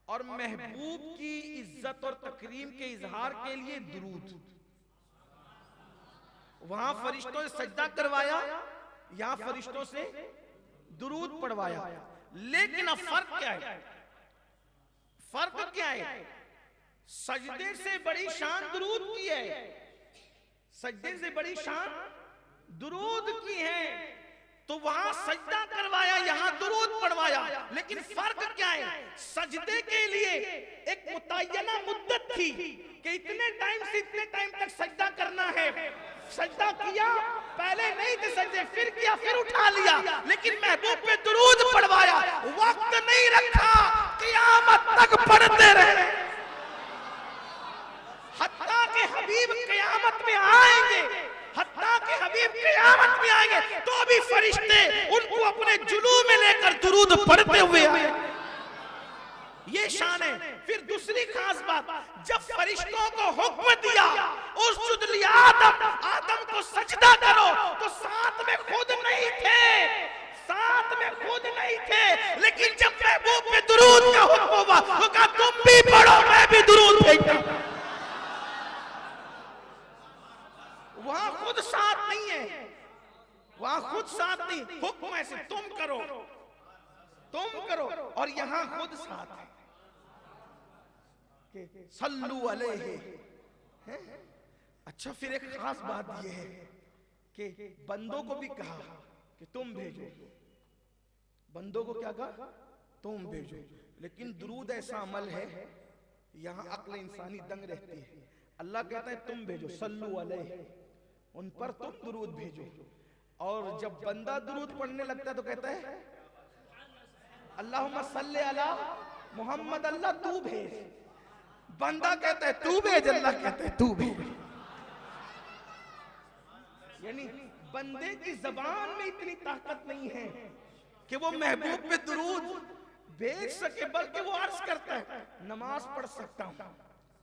और महबूब की इज्जत और तकरीम के इजहार के लिए दुरूद। वहां फरिश्तों से सजदा करवाया, यहां फरिश्तों से दुरूद पढ़वाया। लेकिन अब फर्क क्या है? फर्क क्या है? सजदे से बड़ी शान दुरूद की है, सजदे से बड़ी शान दुरूद की है। तो वहां सजदा करवाया, यहां दुरूद पढ़वाया। लेकिन फर्क क्या है? सजदे के लिए एक मुतय्यना मुद्दत थी कि इतने टाइम से इतने टाइम तक सजदा करना है। सजदा किया, पहले नहीं थे सजदे, फिर किया, फिर उठा लिया। लेकिन महबूब पे दुरूद पढ़वाया, वक्त नहीं रखा, क़यामत तक पढ़ते रहे। हत्ता के हबीब क़यामत में आएंगे, हत्ता के हबीब क़यामत में आएंगे, तो भी फरिश्ते उनको अपने जुलू में लेकर दुरूद पढ़ते हुए आए। ये शान है। फिर दूसरी खास बात, जब फरिश्तों को हुक्म दिया उसजुद लि आदम, आदम को सजदा करो, तो साथ में खुद नहीं थे, साथ में खुद नहीं थे। लेकिन जब महबूब पे दुरूद का हुक्म हुआ, तो कहा तुम भी पढ़ो, मैं भी दुरूद भेजता। वहां खुद साथ नहीं है, वहां खुद साथ नहीं, हुक्म ऐसे तुम करो, तुम करो, और यहां खुद साथ है। सल्लू अलैहि। अच्छा, फिर एक खास बात यह है कि बंदों को भी कहा कि तुम भेजो, बंदों को क्या कहा? तुम भेजो। लेकिन दुरूद ऐसा अमल है, यहां अक्ल इंसानी दंग रहती है। अल्लाह कहता है तुम भेजो, सल्लू अलैहि, उन पर तुम दुरूद भेजो। और जब बंदा दुरूद पढ़ने लगता है तो कहता है अल्लाहुम्मा सल्ली अला मोहम्मद, अल्लाह तू भेज। बंदा कहता है तू भेज, अल्लाह कहता है तू भेज। यानी बंदे की जबान में इतनी ताकत नहीं है कि वो महबूब पे दुरूद भेज सके, बल्कि वो अर्ज करता है नमाज पढ़ सकता हूं,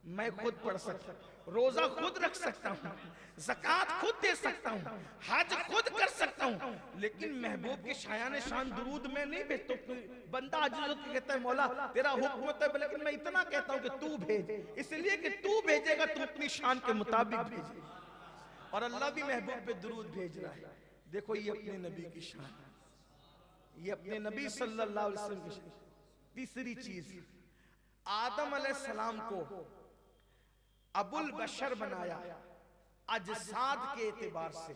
मैं खुद पढ़ सकता हूं, रोजा खुद रख सकता हूं, ज़कात खुद दे सकता हूं, हज खुद कर सकता हूं, लेकिन महबूब के शायान शान दुरूद में नहीं भेज। तो बंदा अजीज कहता है मौला तेरा हुक्म तो है, लेकिन मैं इतना कहता हूं कि तू भेज, इसलिए कि तू भेजेगा तू अपनी शान के मुताबिक भेजे। और अल्लाह भी महबूब पे दुरूद भेज रहा है। देखो ये अपने नबी की शान, ये अपने नबी सल्लल्लाहु अलैहि वसल्लम की शान। तीसरी चीज, आदम अलैहिस्सलाम को अबुल बशर बनाया अजसाद के एतबार से।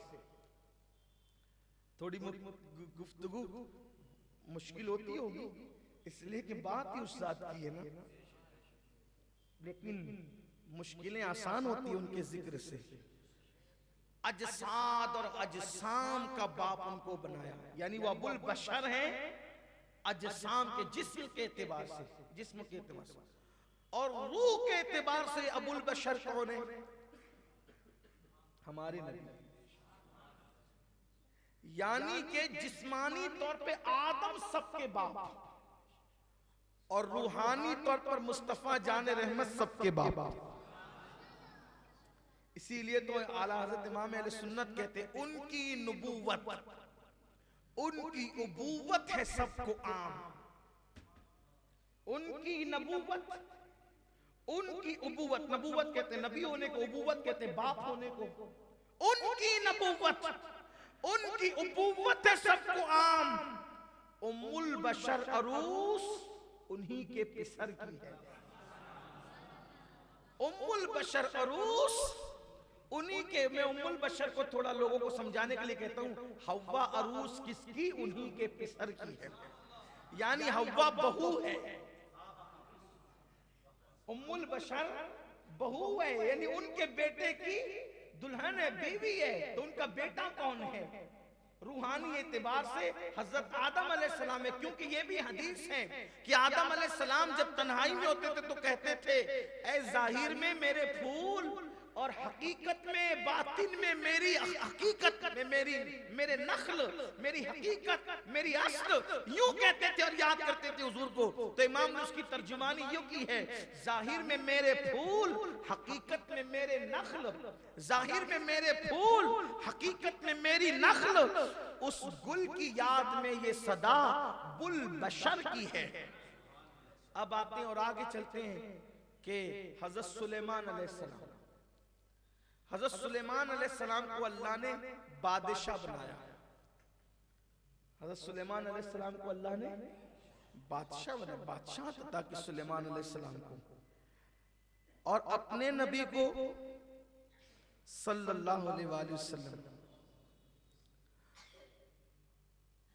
थोड़ी गुफ्तगू मुश्किल होती होगी इसलिए कि बात ही उस जात की है ना, लेकिन मुश्किलें आसान होती है उनके जिक्र से। अजसाद और अजसाम का बाप उनको बनाया, यानी वो अबुल बशर हैं अजसाम के जिस्म के एतबार से, जिस्म के एतबार से। और रूह के एतबार से अबुल बशर कौन है? हमारे नबी। यानी कि जिस्मानी तौर पे आदम सबके बाप और रूहानी तौर पर मुस्तफा जान रहमत सबके बाप। इसीलिए तो आला हज़रत इमाम अहले सुन्नत कहते हैं उनकी नबूवत, उनकी उबूवत है सबको आम। उनकी नबूवत, उनकी उबूवत, नबूवत कहते हैं नबी होने को, उबूवत कहते हैं बाप होने को। उनकी नबूवत, उनकी उबूवत है सबको आम। उम्मुल बशर अरूस उन्हीं के पिसर की है। उम्मुल बशर अरूस उन्हीं के। मैं उम्मुल बशर को थोड़ा लोगों को समझाने के लिए कहता हूं, हव्वा अरूस किसकी? उन्हीं के पिसर की है। यानी हव्वा बहू है, उम्मुल बशर बहू है, यानी उनके बेटे की दुल्हन है, बीवी है। तो उनका बेटा कौन है? रूहानी एतबार से हजरत आदम अलैहिस्सलाम है। क्योंकि ये भी हदीस है कि आदम अलैहिस्सलाम जब तन्हाई में होते थे तो कहते थे, ऐ जाहिर में मेरे फूल और हकीकत में, बातिन में मेरी, हकीकत में मेरी, मेरे नख्ल, मेरी हकीकत, मेरी अस्ल, यूं कहते थे और याद करते थे हुजूर को। तो इमाम ने उसकी तर्जुमानी यूं की है, जाहिर में मेरे फूल, हकीकत में मेरे नख्ल, जाहिर में मेरे फूल, हकीकत में मेरी नख्ल। उस गुल की याद में ये सदा बुल बशर की है। अब आते हैं और आगे चलते हैं कि हजरत सुलेमान अलैहिस्सलाम, हजरत सुलेमान अलैहिस्सलाम को अल्लाह ने बादशाह बनाया। हजरत सुलेमान अलैहिस्सलाम को अल्लाह ने बादशाह बनाया, बादशाह अता की सुलेमान अलैहिस्सलाम को। और अपने नबी को सल्लल्लाहु अलैहि वसल्लम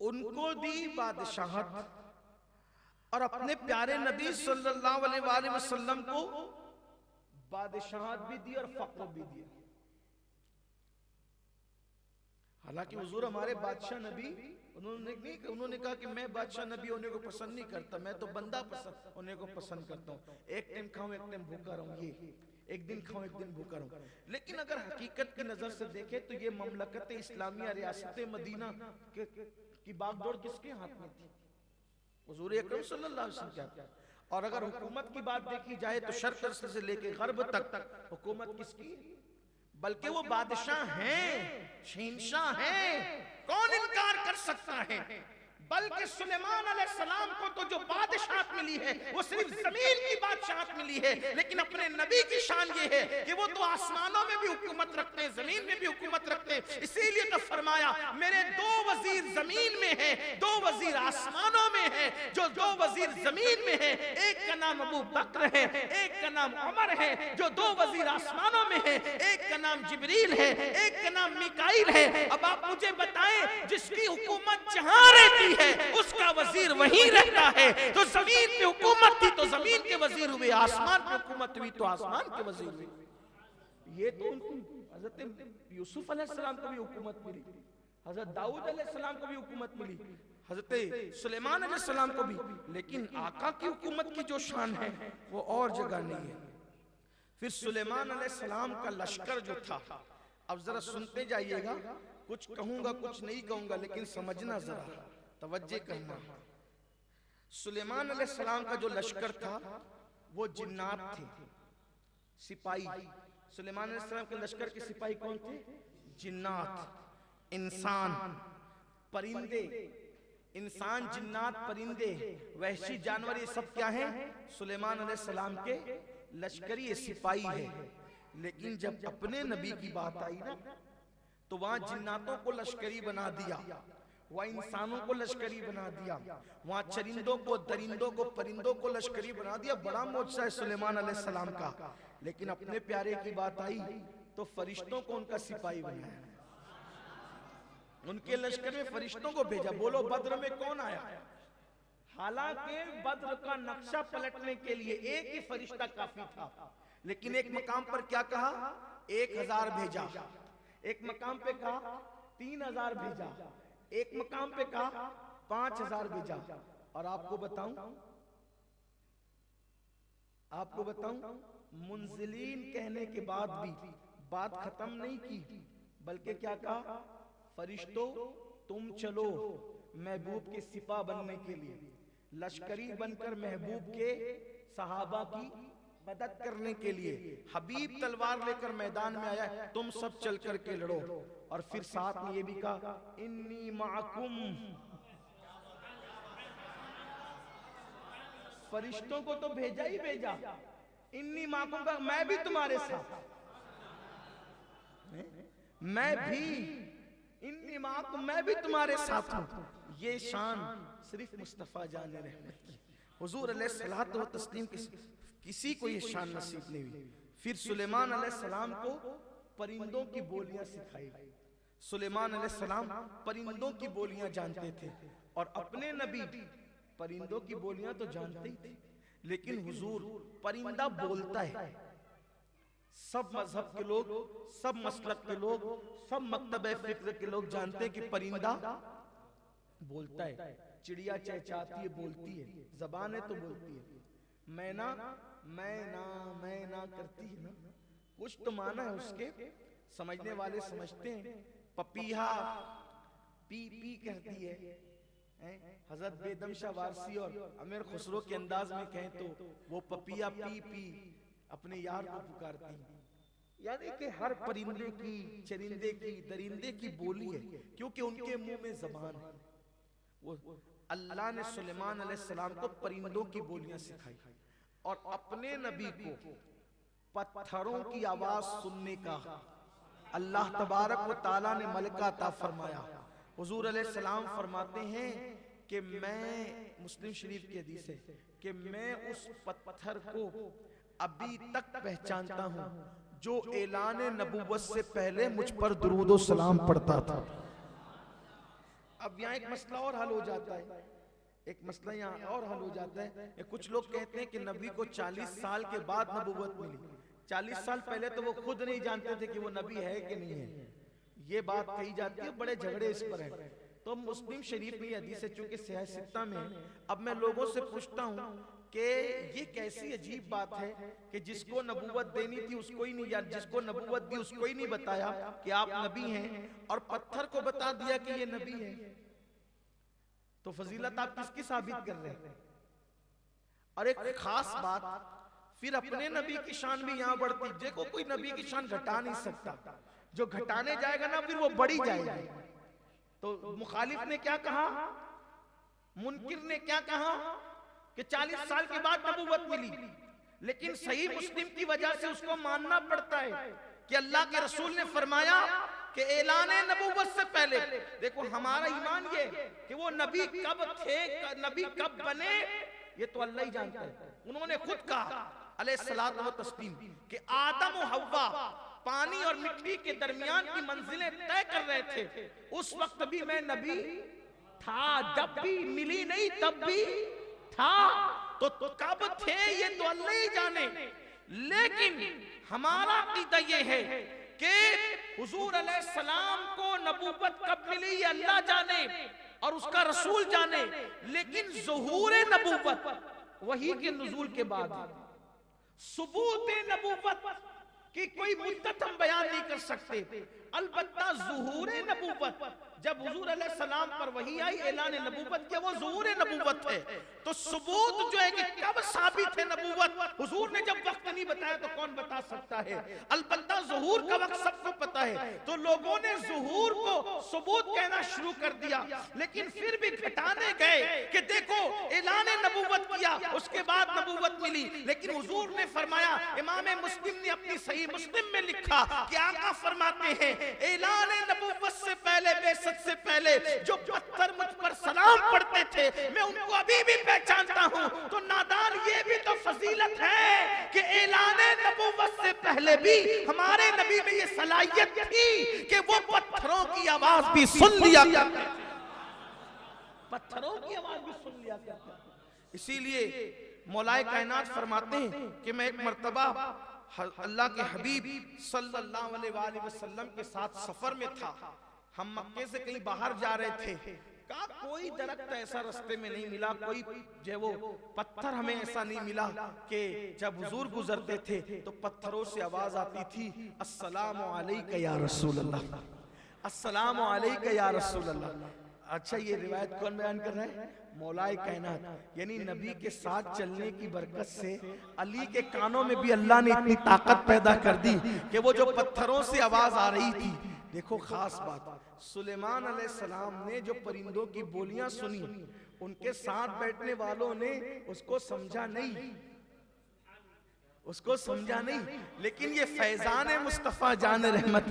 उनको दी बादशाहत, और अपने प्यारे नबी सल्लल्लाहु अलैहि वसल्लम को बादशाहत भी दी और फक्र भी दिया। हालांकि हुजूर हमारे बादशाह नबी, उन्होंने कहा कि मैं बादशाह नबी होने को पसंद नहीं करता, मैं तो बंदा पसंद होने को पसंद करता हूँ। एक टाइम खाऊं एक टाइम भूखा रहूं, ये एक दिन खाऊं एक दिन भूखा रहूं। लेकिन अगर हकीकत की नजर से देखें तो ये ममलकत इस्लामिया रियासत मदीना की बागडोर किसके हाथ में थी? हुजूर अकरम सल्लल्लाहु अलैहि वसल्लम क्या। और अगर हुकूमत की बात देखी जाए तो शर्क से लेके गर्ब तक हुकूमत किसकी? बल्कि वो बादशाह हैं, शहंशाह हैं, कौन इनकार कर सकता है? बल्कि सुलेमान अलैहिस्सलाम को तो जो बादशाहत मिली है वो सिर्फ जमीन की बादशाहत मिली है, लेकिन अपने नबी की शान ये है कि वो तो आसमानों में भी हुकूमत रखते हैं, जमीन में भी हुकूमत रखते हैं। इसीलिए तो फरमाया, मेरे दो वजीर जमीन में हैं, दो वजीर आसमानों में हैं। जो दो वजीर जमीन में हैं, एक का नाम अबू बकर है, एक का नाम उमर है। जो दो वजीर आसमानों में है, एक का नाम जिब्रील है, एक का नाम मिकाईल है। अब आप मुझे बताएं, जिसकी हुकूमत जहां रहती है उसका वजीर वहीं रहता है। तो जमीन पे हुकूमत थी तो जमीन के वजीर हुए, आसमान पे हुकूमत हुई तो आसमान के वजीर हुए। ये तो हजरत यूसुफ अलैहिस्सलाम को भी हुकूमत मिली, हजरत दाऊद अलैहिस्सलाम को भी हुकूमत मिली, हजरत सुलेमान अलैहिस्सलाम को भी। लेकिन आका की हुकूमत की जो शान है वो और जगह नहीं है। फिर सुलेमान अलैहिस्सलाम का लश्कर जो था, अब जरा सुनते जाइएगा, कुछ कहूंगा कुछ नहीं कहूंगा, लेकिन समझना, जरा तवज्जो करना। सुलेमान अलैहिस्सलाम का जो लश्कर था वो जिन्नात थे, सिपाही। सुलेमान अलैहिस्सलाम के लश्कर के सिपाही कौन थे? जिन्नात, इंसान, परिंदे। इंसान, जिन्नात, परिंदे, वहशी जानवर, ये सब क्या है? सुलेमान अलैहिस्सलाम के लश्करी सिपाही है। लेकिन जब अपने नबी की बात आई ना, तो वहां जिन्नातों को लश्करी बना दिया, वहां इंसानों को लश्करी बना दिया, वहां चरिंदों को, दरिंदों को, परिंदों को लश्करी बना दिया। बड़ा मोजा है सुलेमान अलैहिस्सलाम का। लेकिन अपने प्यारे की बात आई तो फरिश्तों को उनका सिपाही बनाया, उनके लश्कर में फरिश्तों को भेजा। बोलो बद्र में कौन आया? हालांकि बद्र का नक्शा पलटने के लिए एक ही फरिश्ता काफी था, लेकिन एक मकाम पर क्या कहा? 1000 भेजा, एक मकाम पे कहा 3000 भेजा, एक मकाम पे कहा 5000 भेजा। और आपको बताऊं, आपको बताऊं, मुंजिलीन कहने के बाद भी बात खत्म नहीं की, बल्कि क्या कहा, फरिश्तों तुम चलो महबूब के सिपा बनने के लिए, लश्करी बनकर महबूब के सहाबा की मदद करने के लिए। हबीब तलवार लेकर मैदान में आया, तुम सब चल कर के लड़ो। और फिर साथ में ये भी कहा, इन्नी माकुम, फरिश्तों को तो भेजा ही भेजा, इन्नी माकुम का मैं भी तुम्हारे साथ, मैं भी इन्नी माकुम, मैं भी तुम्हारे साथ हूं। ये शान सिर्फ मुस्तफा जान रहमत की, हुजूर अलैहिस्सलातु व तस्लीम किसी को ये शान नसीब नहीं हुई। फिर सुलेमान अलैहिस्सलाम को परिंदों की बोलियां सिखाई। सुलेमान अलैहिस्सलाम परिंदों की बोलियां जानते थे, और अपने नबी परिंदों की बोलियां तो जानते ही थे, लेकिन हुजूर परिंदा बोलता है। सब मजहब के लोग, सब मसलक के लोग, सब मकतबे फिक्र के लोग जानते हैं कि परिंदा बोलता है। चिड़िया चहचहाती है, बोलती है, जबान है तो बोलती है। मैना मैना मैना करती है ना, कुछ तो माना है उसके, समझने वाले समझते हैं। पपीहा पी पी कहती है। हजरत बेदम शाह वारसी और अमीर खुसरो के अंदाज में कहें तो वो पपिया पी पी अपने यार को पुकारती हैं। यानी कि हर परिंदे की, चरिंदे की, दरिंदे की बोली है, क्योंकि उनके मुंह में जबान है। वो अल्लाह ने सुलेमान अलैहिस्सलाम को परिंदों की बोलियां सिखाई, और अपने नबी को पत्थरों की आवाज सुनने का अल्लाह तबारक व ताला ने मलका अता फरमाया। हुजूर अलैहिस्सलाम फरमाते हैं कि मैं, मुस्लिम शरीफ की हदीस है कि मैं उस पत्थर को अभी तक पहचानता हूं जो ऐलान नबूवत से पहले मुझ पर दुरूद व सलाम पढ़ता था। अब यहाँ एक मसला और हल हो जाता है, एक मसला यहाँ और हल हो जाता है। कुछ लोग कहते हैं कि नबी को 40 साल के बाद नबूवत मिली। 40 साल पहले तो वो खुद नहीं जानते थे कि वो नबी है कि नहीं है, ये बात कही जाती है, बड़े झगड़े इस पर है। तो मुस्लिम शरीफ में हदीस है, चूंकि सहीह सित्ता में, अब मैं लोगों से पूछता हूँ कि ये कैसी अजीब बात है कि जिसको नबूवत देनी थी उसको ही नहीं जान, जिसको नबूवत दी उसको ही नहीं बताया कि आप नबी हैं, और पत्थर को बता दिया कि ये नबी है। तो फजीलत आप किसकी साबित कर रहे हैं? और एक खास बात, फिर अपने नबी की शान भी यहाँ बढ़ती। देखो कोई नबी की शान घटा नहीं सकता, जो घटाने जाएगा ना फिर वो बढ़ी जाएगी। तो मुखालिफ ने क्या कहा, मुनकिर ने क्या कहा कि 40 साल के बाद नबूवत मिली, लेकिन सही मुस्लिम की वजह से उसको मानना पड़ता है कि अल्लाह के रसूल ने फरमाया कि ऐलान नबूवत से पहले, देखो हमारा ईमान ये कि वो नबी कब थे, नबी कब बने, ये तो अल्लाह ही जानता है। उन्होंने खुद कहा अलैहिस्सलातु व तस्लीम कि आदम और हव्वा पानी और मिट्टी के दरमियान की मंजिलें तय कर रहे थे, उस वक्त भी मैं नबी था, जब भी मिली नहीं तब भी था। तो कब थे ये तो अल्लाह ही जाने, लेकिन हमारा अकीदा ये है कि हुजूर अलैहिस्सलाम को नबूवत कब मिली ये अल्लाह जाने और उसका रसूल जाने, लेकिन ज़ुहूर नबूवत वही के नुज़ूल के बाद। सुबूत नबूवत की कोई मुद्दत हम बयान नहीं कर सकते, अलबत्ता ज़ुहूर नबूवत जब हुजूर अलैहिस्सलाम पर वही आई, ऐलान नबूवत किया, वो ज़ुहूर नबूवत है। तो सबूत जो है कि कब साबित है नबूवत, हुजूर ने जब वक्त नहीं बताया तो कौन बता सकता है। अलबत्ता ज़ुहूर का वक्त सबको पता है। तो लोगों ने ज़ुहूर को सबूत कहना शुरू कर दिया, लेकिन फिर भी घटाने गए कि देखो ऐलान नबूवत किया, उसके बाद नबूवत मिली। लेकिन हुजूर ने फरमाया, इमाम मुस्लिम ने अपनी सही मुस्लिम में लिखा कि आका फरमाते हैं ऐलान नबूवत से पहले, बेशक से पहले जो पत्थर मुझ पर सलाम पढ़ते थे मैं उनको अभी भी पहचानता हूं। तो नादान ये भी तो फजीलत है कि ऐलान नबूवत से पहले भी हमारे नबी में ये सलाहियत थी कि वो पत्थरों की आवाज भी सुन लिया करते थे, पत्थरों की आवाज भी सुन लिया करते थे। इसीलिए मौलाए कायनात फरमाते हैं कि मैं एक मर्तबा अल्लाह के हबीब सल्लल्लाहु अलैहि वसल्लम के साथ सफर में था। हम मक्के से कहीं बाहर जा रहे थे, कहा कोई दरख्त ऐसा रास्ते में नहीं मिला, कोई जो वो पत्थर हमें ऐसा नहीं मिला कि जब हुजूर गुजरते थे तो पत्थरों से आवाज आती थी, अस्सलामु अलैका या रसूल अल्लाह, अस्सलामु अलैका या रसूल अल्लाह। अच्छा, ये रिवायत कौन बयान कर रहा है? मौलाए कायनात, यानी नबी के साथ चलने की बरकत से अली के कानों में भी अल्लाह ने इतनी ताकत पैदा कर दी कि वो जो पत्थरों से आवाज आ रही थी, देखो खास बात, सुलेमान अलैहिस्सलाम ने जो परिंदों की बोलियां सुनी, उनके साथ बैठने वालों ने उसको समझा नहीं, उसको समझा नहीं, लेकिन ये फैजान मुस्तफा जान रहमत,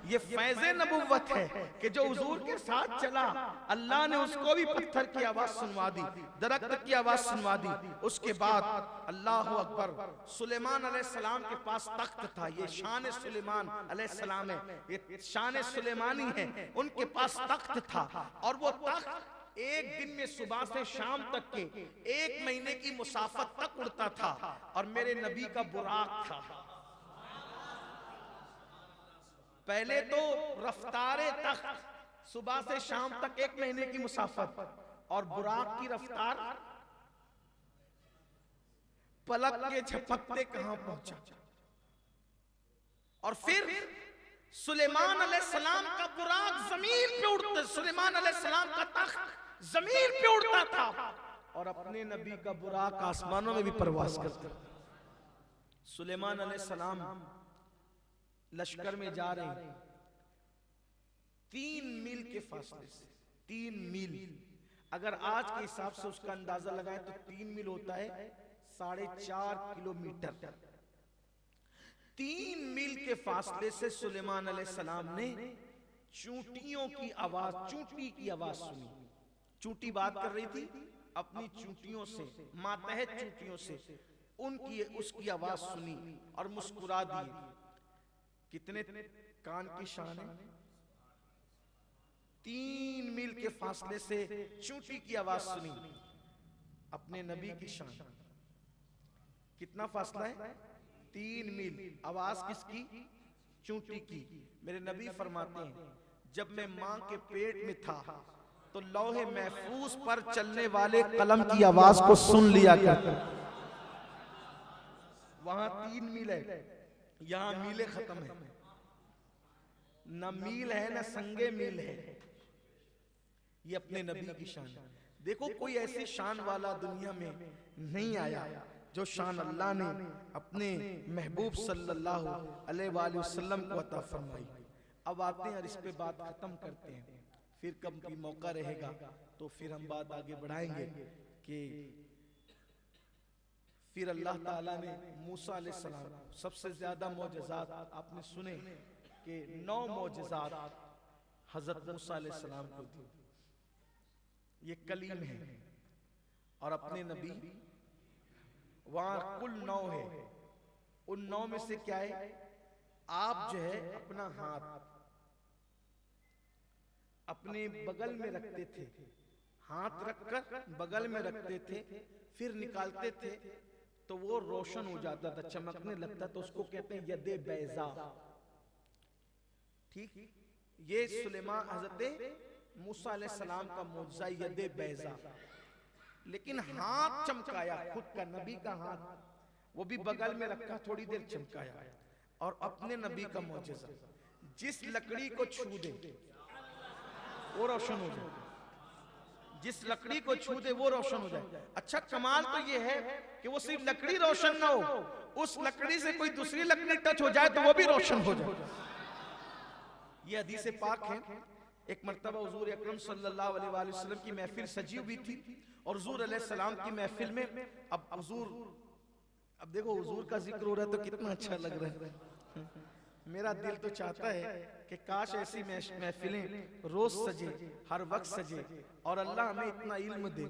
ये फैज़े नबुव्वत है कि जो हुजूर के साथ चला, अल्लाह ने उसको भी पत्थर की आवाज सुनवा दी, दरख्त की आवाज सुनवा दी। उसके बाद अल्लाह अकबर, सुलेमान अलैहिस्सलाम के पास तख्त था, ये शान सुलेमान अलैहिस्सलाम है, ये शान सुलेमानी है, उनके पास तख्त था, और वो तख्त एक दिन में सुबह से शाम तक के 1 महीने की मुसाफत तक उड़ता था, और मेरे नबी का बुराक था। पहले तो रफ्तारे तख्त सुबह से शाम तक 1 महीने की मुसाफत, और बुराक की रफ्तार पलक के झपकते कहां पहुंचा। और फिर सुलेमान अलैहिस्सलाम का बुराक जमीन पे उड़ता, सुलेमान अलैहिस्सलाम का तख्त जमीन पे उड़ता था, और अपने नबी का बुराक आसमानों में भी परवास करता। सुलेमान अलैहिस्सलाम लश्कर में जा रहे हैं, 3 मील के फासले से, 3 मील, अगर आज के हिसाब से उसका अंदाजा लगाएं तो 3 मील होता है 4.5 किलोमीटर। 3 मील के फासले से सुलेमान अलैहिस्सलाम ने चूंटियों की आवाज, चूंटी की आवाज सुनी। चूंटी बात कर रही थी अपनी चूंटियों से, मातहत चूंटियों से, उनकी उसकी आवाज सुनी और मुस्कुरा दी। कितने कान की शान है, 3 मील के फासले से चूंटी की आवाज सुनी, अपने नबी की शान। कितना फासला है? 3 मील। आवाज किसकी? चूंटी की। मेरे नबी फरमाते हैं, जब मैं मां के पेट में था तो लौहे महफूज पर चलने वाले कलम की आवाज को सुन लिया करता। वहां 3 मील है, यहां मीले खत्म है, न मील है न संगे मील है। ये अपने नबी की शान। देखो कोई ऐसी शान वाला दुनिया में नहीं आया जो शान अल्लाह ने अपने महबूब सल्लल्लाहु अलैहि वसल्लम को अता फरमाई। अब आते हैं और इस पे बात खत्म करते हैं, फिर कब भी मौका रहेगा तो फिर हम बात आगे बढ़ाएंगे कि फिर अल्लाह ताला ने मूसा अलैहिस्सलाम, सबसे ज्यादा मौजज़ात आपने सुने कि 9 मौजज़ात हजरत मूसा अलैहिस्सलाम को दी। ये कलीम है, और अपने नबी वहां कुल 9 है। उन 9 में से क्या है? आप जो है अपना हाथ अपने बगल में रखते थे, हाथ रखकर बगल में रखते थे, फिर निकालते थे तो वो रोशन हो जाता था, चमकने लगता, तो उसको कहते हैं यदे बैजा। ठीक, ये सुलेमान हजरत मूसा अलैहिस्सलाम का मौजज़ा यदे बैजा। लेकिन हाथ चमकाया, खुद का नबी का हाथ, वो भी बगल में रखा, थोड़ी देर चमकाया। और अपने नबी का मौजज़ा, जिस लकड़ी को छू दे वो रोशन हो जाए, जिस लकड़ी को छू दे वो रोशन हो जाए। अच्छा, कमाल तो ये है कि वो सिर्फ लकड़ी रोशन ना हो, उस लकड़ी से कोई दूसरी लकड़ी टच हो जाए तो वो भी रोशन हो जाए। ये हदीस पाक है। एक मर्तबा हुजूर अकरम सल्लल्लाहु अलैहि वसल्लम की महफिल सजी हुई थी, और हुजूर अलैहिस्सलाम की महफिल में अब देखो हुजूर का जिक्र हो रहा है तो कितना अच्छा लग रहा है। मेरा दिल तो चाहता है कि काश ऐसी महफिलें रोज सजे, हर वक्त सजे, और अल्लाह हमें इतना इल्म दे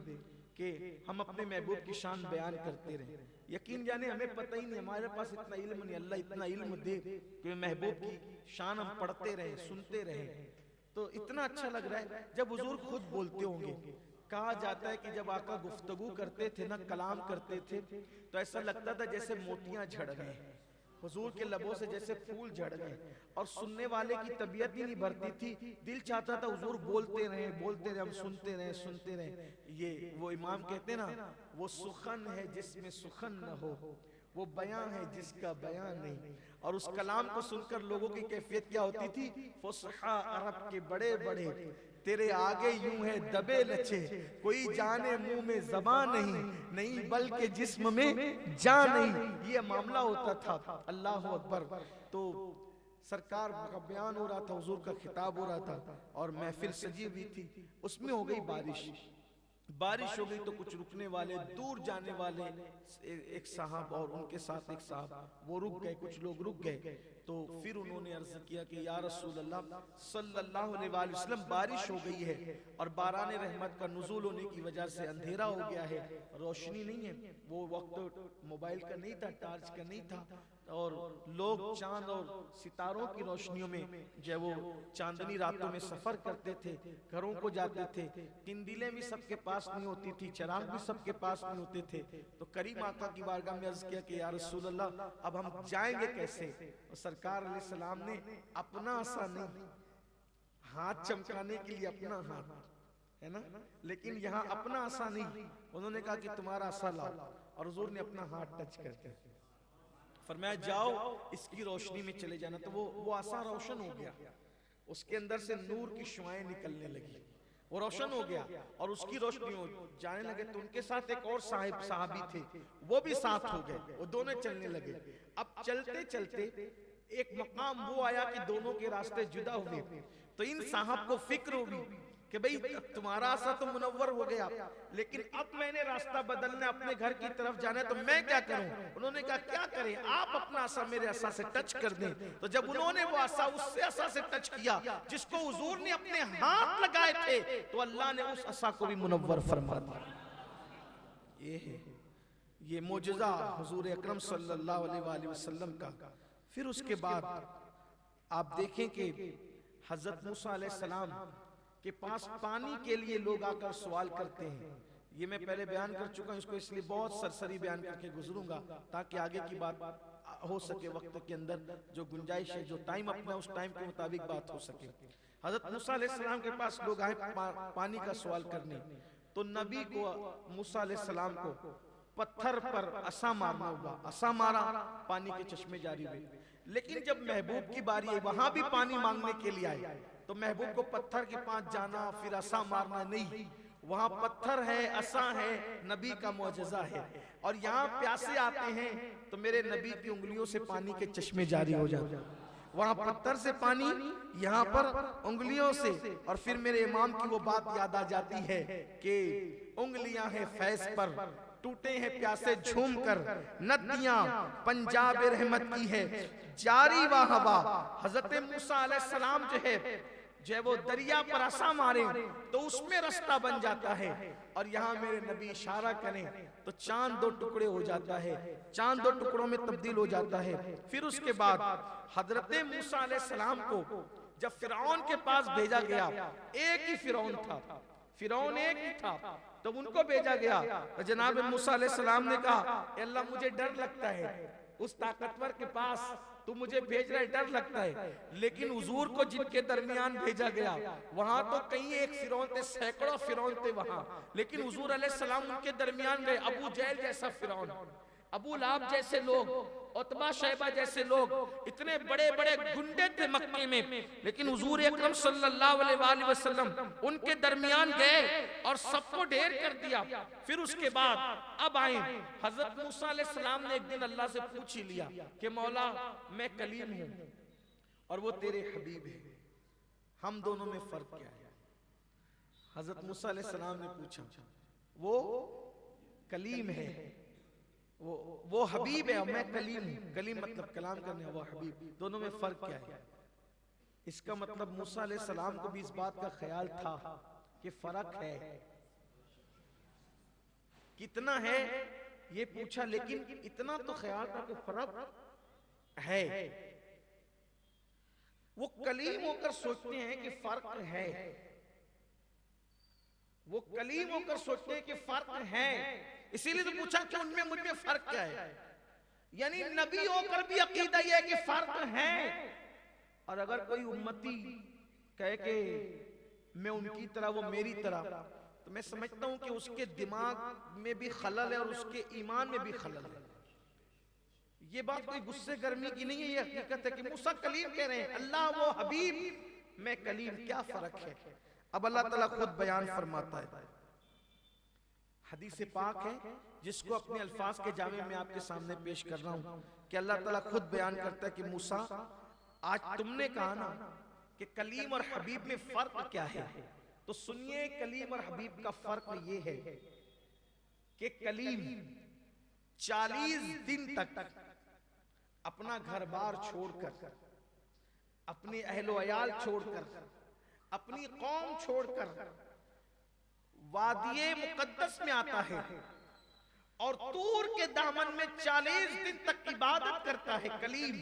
कि हम अपने महबूब की शान बयान करते रहें। यकीन जाने हमें पता ही नहीं, हमारे पास इतना इल्म नहीं, अल्लाह इतना इल्म दे कि महबूब की शान हम पढ़ते रहें, सुनते रहें, तो इतना अच्छा लग रहा है। जब हुजूर खुद बोलते होंगे, कहा जाता है कि जब आका गुफ्तगू करते थे ना, कलाम करते थे, तो ऐसा लगता था जैसे मोतियां झड़ रहे हैं, हुजूर के लबों से जैसे फूल झड़ गए और सुनने वाले की तबीयत ही नहीं भरती थी, दिल चाहता था हुजूर बोलते रहे, हम सुनते रहे। ये वो इमाम कहते हैं ना, वो सुखन है जिसमें सुखन न हो, वो बयां है जिसका बयां नहीं। और उस कलाम को सुनकर लोगों की कैफियत क्या होती थी, फुसहा अरब के बड़े बड़े तेरे आगे यूं है दबे लचे, कोई जाने मुंह में ज़बान नहीं बल्कि जिस्म में जान नहीं। ये मामला होता था। अल्लाह अकबर। तो सरकार का बयान हो रहा था, हुजूर का खिताब हो रहा था और महफिल सजी हुई थी। उसमें हो गई बारिश हो गई तो कुछ रुकने वाले, दूर जाने वाले एक साहब और उनके साथ एक साहब, वो रुक गए, कुछ लोग रुक गए। तो फिर उन्होंने अर्ज किया कि या रसूल अल्लाह सल्लल्लाहु अलैहि वसल्लम, बारिश हो गई है और बारान रहमत का नुज़ूल होने की वजह से अंधेरा हो गया है, रोशनी नहीं है। वो वक्त मोबाइल का नहीं था, टार्च का नहीं था, और लोग चांद और सितारों की रोशनियों में जो वो चांदनी रातों में सफर करते थे, घरों को जाते थे। किंदीलें भी सबके पास नहीं होती थी, चिराग भी सबके पास नहीं होते थे। तो करीम आका की बारगाह में अर्ज किया कि या रसूल अल्लाह, अब हम जाएंगे कैसे? और सरकार अलैहिस्सलाम ने अपना आसा नहीं, हाथ चमकाने के लिए अपना हाथ है ना, लेकिन यहाँ अपना आसा नहीं, उन्होंने कहा कि तुम्हारा आसा लाओ, और हुजूर ने अपना हाथ टच करके फरमाया जाओ इसकी रोशनी में चले जाना। तो वो आसा रोशन हो गया, उसके अंदर से नूर की शुआएं निकलने लगी, वो रोशन हो गया और उसकी रोशनी हो जाने लगे। तो उनके साथ एक और साहबी थे, वो भी साथ हो गए, वो दोनों चलने लगे। अब चलते चलते एक मकाम वो आया कि दोनों के रास्ते जुदा हुए। तो इन साहब को फिक्र हुई कि भाई तुम्हारा आसा तो मुनव्वर हो गया, लेकिन अब मैंने रास्ता बदलना, अपने घर की तरफ जाना है, तो मैं क्या करूं? उन्होंने कहा क्या करें, आप अपना आसा मेरे आसा से टच कर दें। तो जब उन्होंने वो आसा उससे आसा से टच किया जिसको हुजूर ने अपने हाथ लगाए थे, तो अल्लाह ने उस आसा को भी मुनव्वर फरमा दिया। ये है ये मोजज़ा हुजूर अकरम सल्लल्लाहु अलैहि वसल्लम का। फिर उसके बाद आप देखें कि हजरत मूसा अलैहिस्सलाम के पास पानी के लिए लोग आकर सवाल करते हैं। ये मैं पहले बयान कर चुका हूं, इसको इसलिए बहुत सरसरी बयान करके गुजरूंगा ताकि आगे की बात हो सके, वक्त के अंदर जो गुंजाइश है, जो टाइम अपना उस टाइम के मुताबिक बात हो सके। हजरत मूसा अलैहिस्सलाम के पास लोग आए पानी का सवाल करने, तो नबी को मूसा अलैहिस्सलाम को पत्थर पर असा मारना हुआ, असा मारा, पानी के चश्मे जारी हुए। लेकिन जब महबूब की बारी आई, वहां भी पानी मांगने के लिए आए, तो महबूब को पत्थर के पास जाना फिर असा मारना नहीं, वहां पत्थर है, असा है, नबी का मौजज़ा है। और यहाँ प्यासे आते हैं तो मेरे नबी की उंगलियों से पानी के चश्मे जारी हो जाते, वहां पत्थर से पानी, यहाँ पर उंगलियों से। और फिर मेरे इमाम की वो बात याद आ जाती है कि उंगलियां हैं फैज पर, टूटे हैं प्यासे झूम कर, नदियां पंजाब रहमत की है जारी व हवा। हजरत मूसा अलैहिस्सलाम जो है वो दरिया पर असा मारे तो उसमें रास्ता बन जाता है, और यहाँ मेरे नबी इशारा करें तो चांद दो टुकड़े हो जाता है, चांद दो टुकड़ों में तब्दील हो जाता है। फिर उसके बाद हजरत मूसा अलैहिस्सलाम को जब फिरौन के पास भेजा गया, एक ही फिरौन था, फिरौन एक ही था, तो उनको भेजा गया। तो जनाब मूसा अलैहिस्सलाम ने कहा अल्लाह मुझे डर लगता है, उस ताकतवर के पास तू मुझे भेज रहा है, डर लगता है। लेकिन हुजूर को जिनके दरमियान भेजा गया, वहां तो कई एक फिरौन थे, सैकड़ों फिरौन थे वहां, लेकिन हुजूर अलैहिस्सलाम उनके दरमियान गए। अबू जहल जैसा फिरौन, अबू लाहब जैसे लोग, उतबा शैबा जैसे लोग, इतने बड़े बड़े गुंडे थे मक्के में, लेकिन हुजूर अकरम सल्लल्लाहु अलैहि वसल्लम उनके दरमियान गए और सबको ढेर कर दिया। फिर उसके बाद अब आए हजरत मूसा अलैहिस्सलाम ने एक दिन अल्लाह से पूछ ही लिया कि मौला मैं कलीम हूं और वो तेरे हबीब है, हम दोनों में फर्क क्या है? हजरत मूसा अलैहिस्सलाम ने पूछा, वो कलीम है, वो हबीब है और मैं कलीम हूं। कलीम मतलब कलाम करने, वो हबीब, दोनों में फर्क क्या है? इसका मतलब मूसा अलैहिस्सलाम को भी इस बात का ख्याल था कि फर्क है, कितना है ये पूछा, लेकिन इतना तो ख्याल था कि फर्क है। वो कलीम होकर सोचते हैं कि फर्क है, वो कलीम होकर सोचते हैं कि फर्क है, इसीलिए तो पूछा कि उनमें मुझमें फर्क क्या है। यानी नबी होकर भी अकीदा यह है कि फर्क है। और अगर कोई उम्मती कहे कि मैं उनकी तरह वो मेरी तरह, तो मैं समझता हूं कि उसके दिमाग में भी खलल है और उसके ईमान में भी खलल है। ये बात कोई गुस्से गर्मी की नहीं है, ये हकीकत है कि मूसा कलीम कह रहे हैं, अल्लाह वो हबीब मैं कलीम, क्या फर्क है। अब अल्लाह ताला खुद बयान फरमाता है, हदीस पाक है जिसको अपने अल्फाज के जामे में आपके सामने पेश कर रहा हूं कि अल्लाह ताला खुद बयान करता है कि मूसा आज तुमने कहा ना कि कलीम और हबीब में फर्क क्या है, तो सुनिए कलीम और हबीब का फर्क ये है कि कलीम 40 दिन तक अपना घर बार छोड़कर, अपनी अहलो अयाल छोड़कर, अपनी कौम छोड़कर वादिये मुकद्दस में आता है और तूर के दामन में 40 दिन तक इबादत करता है। कलीम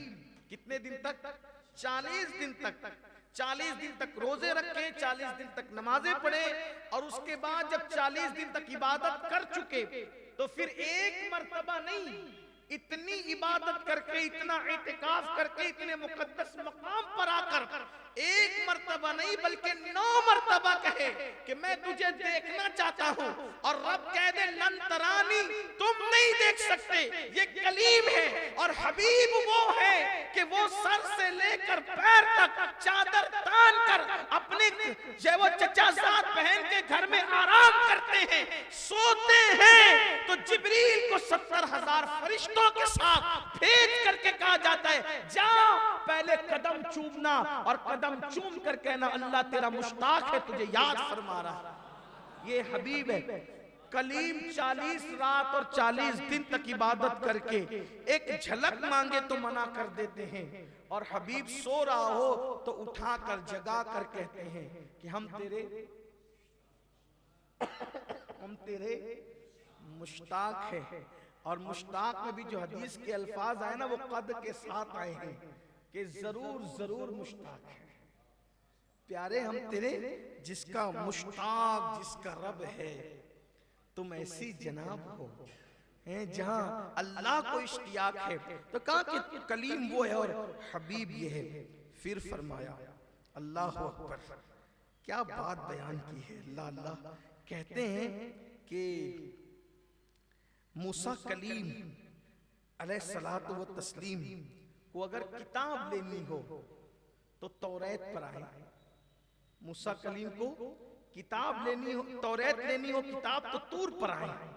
कितने दिन तक? 40 दिन तक। 40 दिन तक रोजे रखे, 40 दिन तक नमाजें पढ़े, और उसके बाद जब 40 दिन तक इबादत कर चुके तो फिर एक मर्तबा नहीं, इतनी इबादत करके, इतना इतिकाफ करके, इतने मुकद्दस मकाम पर आकर एक मर्तबा नहीं बल्कि 9 मर्तबा कहे कि मैं तुझे देखना चाहता हूं, और रब कह दे लन तरानी, तुम नहीं देख सकते। ये कलीम है। और हबीब वो है कि वो सर से लेकर पैर तक चादर तान कर अपने वो चचाजाद बहन के घर में आराम करते हैं, सोते हैं, तो जिब्रील को 70,000 फरिश्तों के साथ भेज करके कहा जाता है जा पहले कदम चूमना, और कदम चूम कर कहना अल्लाह तेरा मुश्ताक है, तुझे याद फरमा रहा। ये हबीब है। कलीम 40 रात और 40 दिन तक इबादत करके एक झलक मांगे तो मना कर देते हैं, और हबीब सो रहा हो तो उठा कर जगा कर कहते हैं कि हम तेरे मुश्ताक हैं। और मुश्ताक में भी जो हदीस के अल्फाज आए ना, वो कद के साथ आए हैं कि जरूर जरूर मुश्ताक है प्यारे हम तेरे, जिसका मुश्ताक जिसका रब है, तुम ऐसी जनाब हो हैं जहां अल्लाह को इश्तियाक है। तो कहा कि कलीम वो है और हबीब ये है। फिर फरमाया अल्लाह अकबर, क्या बात बयान की है। अल्लाह अल्लाह कहते हैं कि मूसा कलीम अलैहिस्सलातु व तस्लीम को अगर किताब लेनी हो तो तौरात पर आए। मूसा कलीम को किताब लेनी हो, तौरात लेनी हो किताब, तो तूर पर आए।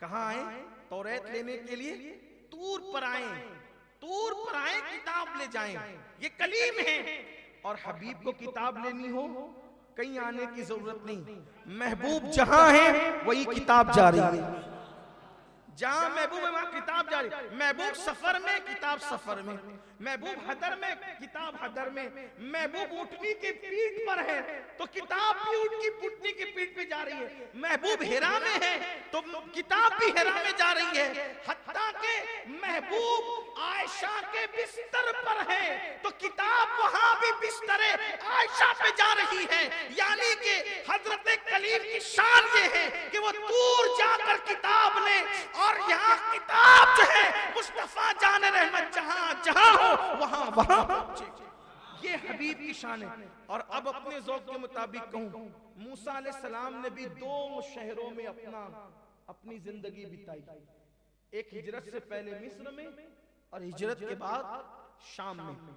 कहाँ आए? तौरात लेने के लिए तूर पर आए। तूर पर आए, किताब ले जाएं। ये कलीम है। और हबीब को किताब लेनी हो कहीं आने की जरूरत नहीं, महबूब जहां है वही किताब जारी है। जहां महबूब है वहां किताब जारी। महबूब सफर में, किताब सफर में। महबूब हदर में, किताब हदर में। महबूब ऊँटनी की पीठ पर है तो किताब भी ऊँट की पुटनी की पीठ पे जा रही है। महबूब हिरा में है तो किताब भी हिरा में जा रही है। हत्ता के महबूब आयशा के बिस्तर पर है तो किताब वहां भी बिस्तरे आयशा पे जा रही है। यानी कि हजरत कलीम की शान ये है कि वो दूर जाकर किताब ले, और यहाँ किताब जो है मुस्तफा जान रहमत जहां जहां हो वहां वहां पहुंचे। ये हबीब की शान है। और अब अपने ज़ौक़ के मुताबिक कहूं, मूसा अलैहिस्सलाम ने भी 2 शहरों में अपनी जिंदगी बिताई। एक हिजरत से पहले मिस्र में और हिजरत के बाद शाम में।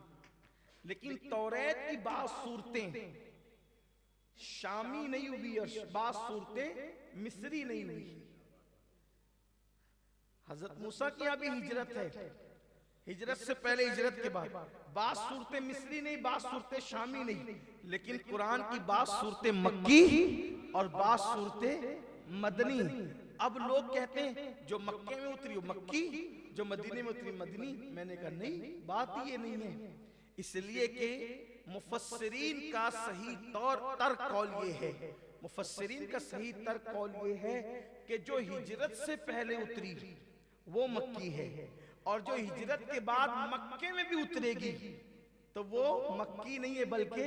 लेकिन तौरात की बात सूरतें शामी नहीं हुई और बात सूरतें मिस्री नहीं हुई। हजरत मूसा की यहाँ भी हिजरत है, हिजरत से पहले हिजरत के बाद। बात सूरतें मिस्री नहीं, बात सूरतें शामी नहीं। लेकिन कुरान की बात सूरतें मक्की और बात सूरतें मदनी। अब लोग कहते हैं जो मक्के में उतरी वो मक्की, जो मदीने में उतरी मदनी। मैंने कहा नहीं, बात ये नहीं है। इसलिए कि मुफस्सिरीन का सही तर्क कौल ये है, मुफस्सिरीन का सही तर्क कौल ये है कि जो हिजरत से पहले उतरी वो मक्की है, और जो हिजरत के बाद मक्के में भी उतरेगी तो वो मक्की नहीं है बल्कि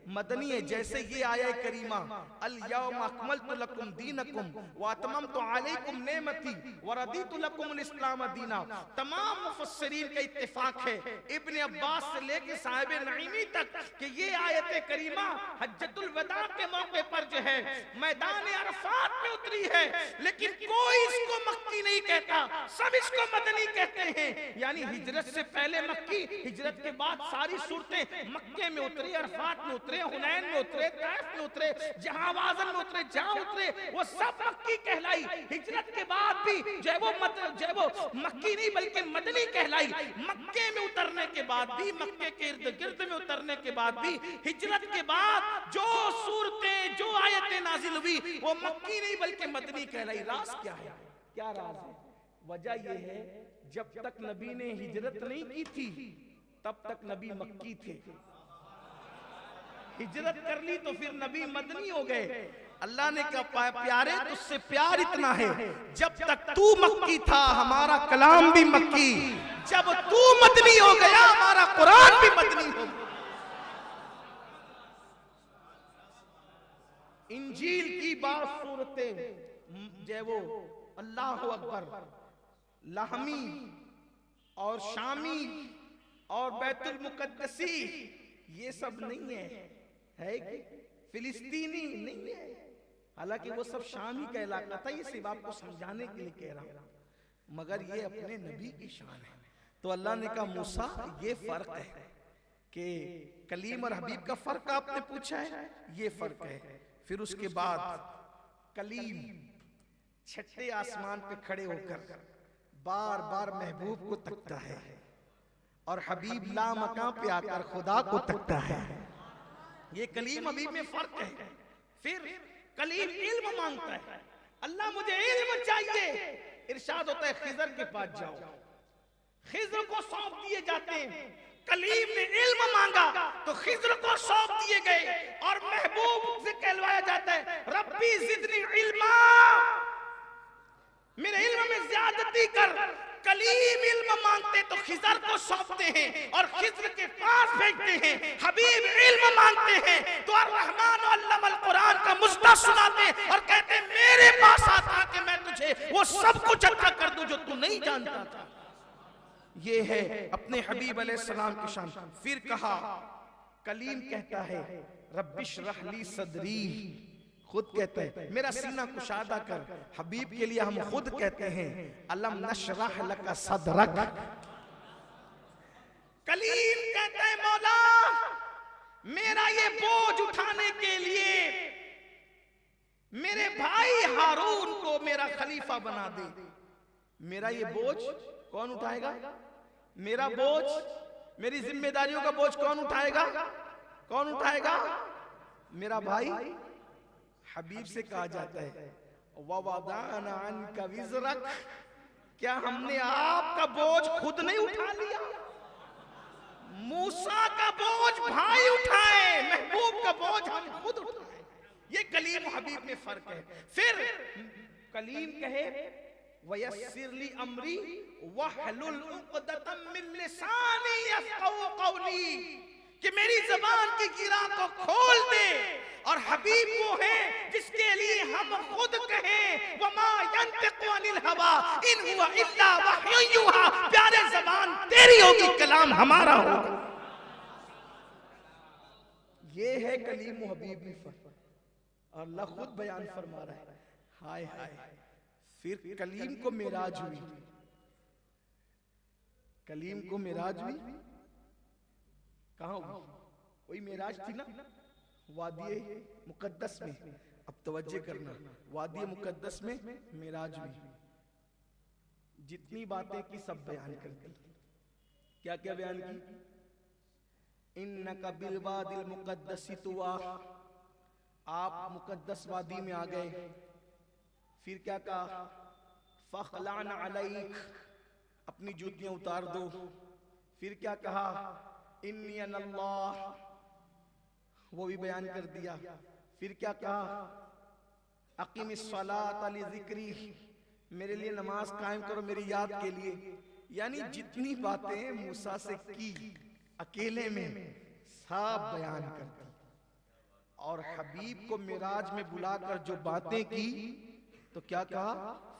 मदनी है। जैसे ये आया करीमा अल यौम अकमलतु लकुम दीनकुम व अतममतु अलैकुम नेमती व रदीतु लकुम अल इस्लाम दीना, तमाम मुफस्सिरीन का इत्तेफाक है इब्न अब्बास से लेके साहिब नईमी तक कि ये आयत करीमा हज्जतुल वदा के मौके पर जो है मैदान अरफात में उतरी है, लेकिन कोई इसको मक्की नहीं कहता, सब इसको मदनी कहते हैं। यानी हिजरत से पहले मक्की, हिजरत के बाद सारी सूरतें मक्के में उतरी, अरफात में उतरे, हुनैन में उतरे, ताइफ में उतरे, जहां वाजन में उतरे, जहां उतरे वो सब मक्की कहलाई। हिजरत के बाद भी जो है वो मक्की नहीं बल्कि मदनी कहलाई। मक्के में उतरने के बाद भी, मक्के के इर्द गिर्द में उतरने के बाद भी, हिजरत के बाद जो सूरतें जो आयतें नाजिल हुई वो मक्की नहीं बल्कि मदनी कहलाई। राज क्या है? क्या राज है? वजह यह है जब तक नबी ने हिजरत नहीं की थी तब तक नबी मक्की थे, हिजरत कर ली तो फिर नबी मदनी हो गए। अल्लाह ने कहा प्यारे तुझसे प्यार इतना है, जब तक तू मक्की था हमारा कलाम भी मक्की, जब तू मदनी हो गया हमारा कुरान भी मदनी हो गया। इंजील की बात सूरतें जय वो अल्लाह अकबर, लाहमी और शामी और बैतुल मुकद्दसी ये सब नहीं है कि फिलिस्तीनी नहीं है, हालांकि वो सब शामी का इलाका था। ये सिर्फ आपको समझाने के लिए कह रहा हूं, मगर ये अपने नबी की शान है। तो अल्लाह ने कहा मूसा ये फर्क है कि कलीम और हबीब का फर्क आपने पूछा है, ये फर्क है। फिर उसके बाद कलीम छठे आसमान पे खड़े होकर बार बार महबूब को तकता है और हबीब ला मकाम पे आकर खुदा को तकता है। ये कलीम हबीब में फर्क है। फिर कलीम इल्म मांगता है, अल्लाह मुझे इल्म चाहिए, इरशाद होता है खिजर के पास जाओ, खिजर को सौंप दिए जाते हैं। कलीम ने इल्म मांगा तो खिजर को सौंप दिए गए और महबूब से कहलवाया जाता है रब्बी जिदनी इल्मा, मेरे इल्म में ज्यादती कर। कलीम इल्म मांगते तो खिजर को सौंपते हैं और खिजर के पास भेजते हैं। हबीब इल्म मांगते हैं तो रहमान अल्लमल कुरान का मुस्ता सुनाते और कहते हैं मेरे पास आता कि मैं तुझे वो सब कुछ अता कर दूं जो तू नहीं जानता था। ये है अपने हबीब अलैहिस्सलाम की शान। फिर कहा कलीम कहता है रब्बिश रहली सदरी, खुद कहते हैं मेरा सीना कुशादा कर। हबीब के लिए हम खुद कहते हैं अलम नशरह लका सदरक। कलीम कहता है मौला मेरा ये बोझ उठाने के लिए मेरे भाई हारून को मेरा खलीफा बना दे। मेरा ये बोझ कौन उठाएगा? मेरा बोझ, मेरी जिम्मेदारियों का बोझ कौन उठाएगा? कौन उठाएगा? मेरा भाई। हबीब से कहा जाता है ववदाना अन्का विज़रक, क्या हमने आपका बोझ खुद नहीं उठा लिया? मूसा का बोझ भाई उठाए, महबूब का बोझ हम खुद उठाए। ये कलीम हबीब में फर्क है। फिर कलीम कहे वयस्सिरली अमरी वहलुल उक़दतम मिन लिसानी यफ़क़हू क़ौली, कि मेरी जबान की गिरा को खोल दे। और हबीब वो है जिसके लिए हम खुद कहें वमा यंतिक़ु अनिल हवा इन हुवा इल्ला वह्युन युहा, प्यारे जबान तेरी होगी कलाम हमारा होगा। ये है कलीम हबीब में फर्क। और अल्लाह खुद बयान फरमा रहा है हाय हाय। फिर कलीम को मिराज हुई, कलीम को मिराज हुई। कहाँ हुई? वही मिराज थी ना वादिये मुकद्दस में। अब तवज्जो करना, वादिये मुकद्दस में मिराज हुई। जितनी बातें की सब बयान कर दी। क्या क्या बयान की? इन्नका बिल वादिल मुकद्दसी तुवा, आप मुकद्दस वादी में आ गए। फिर क्या कहा? फखलाना अलैक, अपनी जूतियां उतार दो। फिर क्या कहा? इन्नी अल्लाह, वो भी बयान कर दिया। फिर क्या कहा? अकीमिस सलात अली ज़िक्री, मेरे लिए नमाज कायम करो मेरी याद के लिए। यानी जितनी बातें मूसा से की अकेले में सब बयान कर दी। और हबीब को मिराज में बुलाकर जो बातें की तो क्या कहा,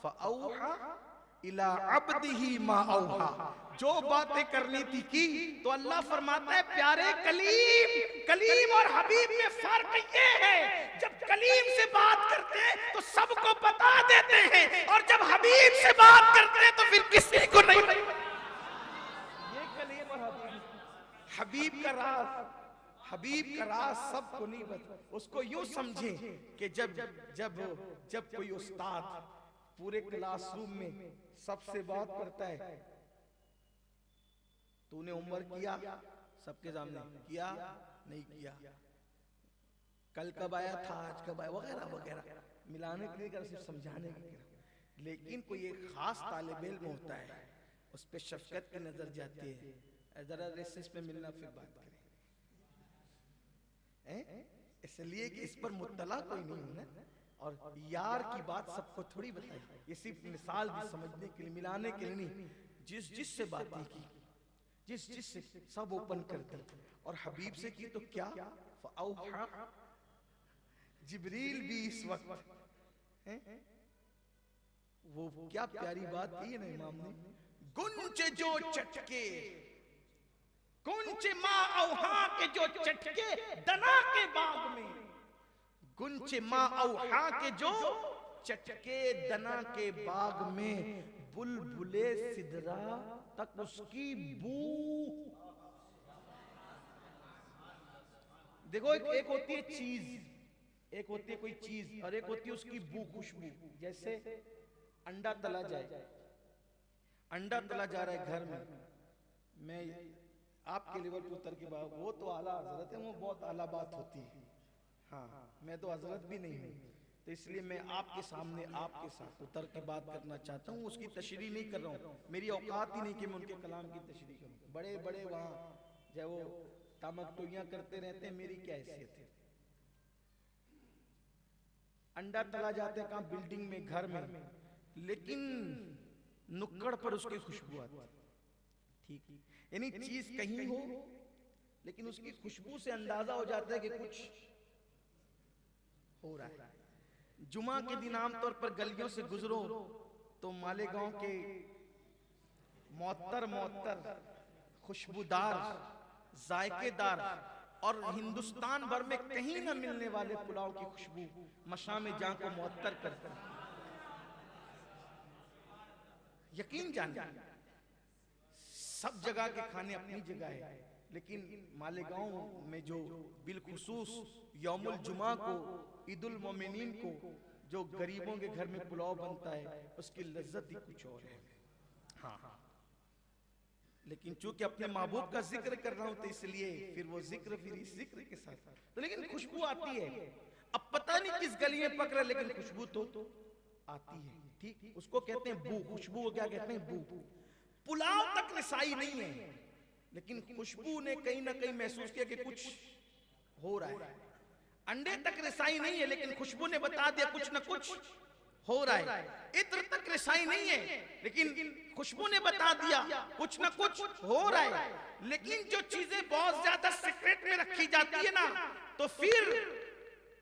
फ़अौहा इला अब्दिही मा औहा, जो बातें करनी थी की। तो अल्लाह फरमाता है प्यारे कलीम और हबीब में फर्क ये है, जब कलीम से बात करते हैं तो सबको बता देते हैं, और जब हबीब से बात करते हैं तो फिर किसी को नहीं। ये कलीम और हबीब का राज, हबीब का राज सबको नहीं बता। उसको यूं समझे कि जब कोई उस्ताद पूरे क्लासरूम में सबसे बात करता है, तूने होमवर्क किया, सबके सामने किया नहीं किया, कल कब आया था, आज कब आया, वगैरह वगैरह मिलाने के लिए, सिर्फ समझाने के लिए। लेकिन कोई एक खास तालिब इल्म होता है, उस पे शफकत की नजर जाती है, जरा रेसिस पे मिलना फिर बात करें, इसलिए कि इस पर मुत्तला कोई नहीं है ना। और यार की बात सबको थोड़ी बताई, ये सिर्फ मिसाल भी समझने के लिए, मिलाने के लिए नहीं। जिस से बातें की, जिस से सब ओपन कर दी, और हबीब से की तो क्या, फ़अौहा, जिब्रील भी इस वक्त वो क्या प्यारी बात की है ना इमाम ने, गुंज जो चटके, गुंज मा औहा के जो चटके दना के बाग में, गुंज मा औहा के जो चटके दना के बाग में, बुलबुले सिदरा तक उसकी बू। देखो एक होती है चीज, एक होती है कोई चीज, और एक होती है उसकी बू, खुशबू। जैसे अंडा तला जाए, अंडा तला जा रहा है घर में, मैं आपके लेवल पे उतर के बात, वो तो आला हजरत है, वो बहुत आला बात होती है। हाँ, मैं तो हजरत भी नहीं हूँ, तो इसलिए मैं आपके सामने आपके साथ उतर के बात करना चाहता हूँ। उसकी तशरीह नहीं कर रहा हूँ, मेरी औकात ही नहीं कि मैं उनके कलाम की तशरीह करूँ। बड़े बड़े वहाँ जब वो तामक्तोइयाँ करते रहते हैं, मेरी क्या हैसियत है। अंडा तला जाता है कहाँ, बिल्डिंग में, घर में, लेकिन नुक्कड़ पर उसकी खुशबू आती है। ठीक, यानी चीज कहीं हो लेकिन उसकी खुशबू से अंदाजा हो जाता है कि कुछ हो रहा है। जुमा के दिन आमतौर पर गलियों से गुजरो तो मालेगांव के मोअत्तर खुशबूदार, जायकेदार और हिंदुस्तान भर में कहीं न मिलने वाले पुलाव की खुशबू मशाम जहां को मुअत्तर करती है। यकीन जानिए, सब जगह के खाने अपनी जगह है, लेकिन मालेगांव में जो बिलखुसूस यौमुल जुमा को, ईदुल मोमिनीन को, जो गरीबों के घर में पुलाव बनता है, उसकी लज्जत ही कुछ और है। हाँ, लेकिन चूंकि अपने महबूब का जिक्र कर रहा हूं तो इसलिए फिर वो जिक्र फिर इस जिक्र के साथ तो, लेकिन खुशबू आती है। अब पता नहीं किस गली में पकड़ा, लेकिन खुशबू तो आती है। ठीक, उसको कहते हैं बू, खुशबू को क्या कहते हैं, बू। पुलाव तक रसाई नहीं है, लेकिन खुशबू ने कहीं ना कहीं महसूस किया कि कुछ हो रहा है। अंडे तक रसाई नहीं है, लेकिन खुशबू ने बता दिया कुछ ना कुछ हो रहा है। इत्र तक रसाई नहीं है, लेकिन खुशबू ने बता दिया कुछ ना कुछ हो रहा है। लेकिन जो चीजें बहुत ज्यादा सीक्रेट में रखी जाती है ना, तो फिर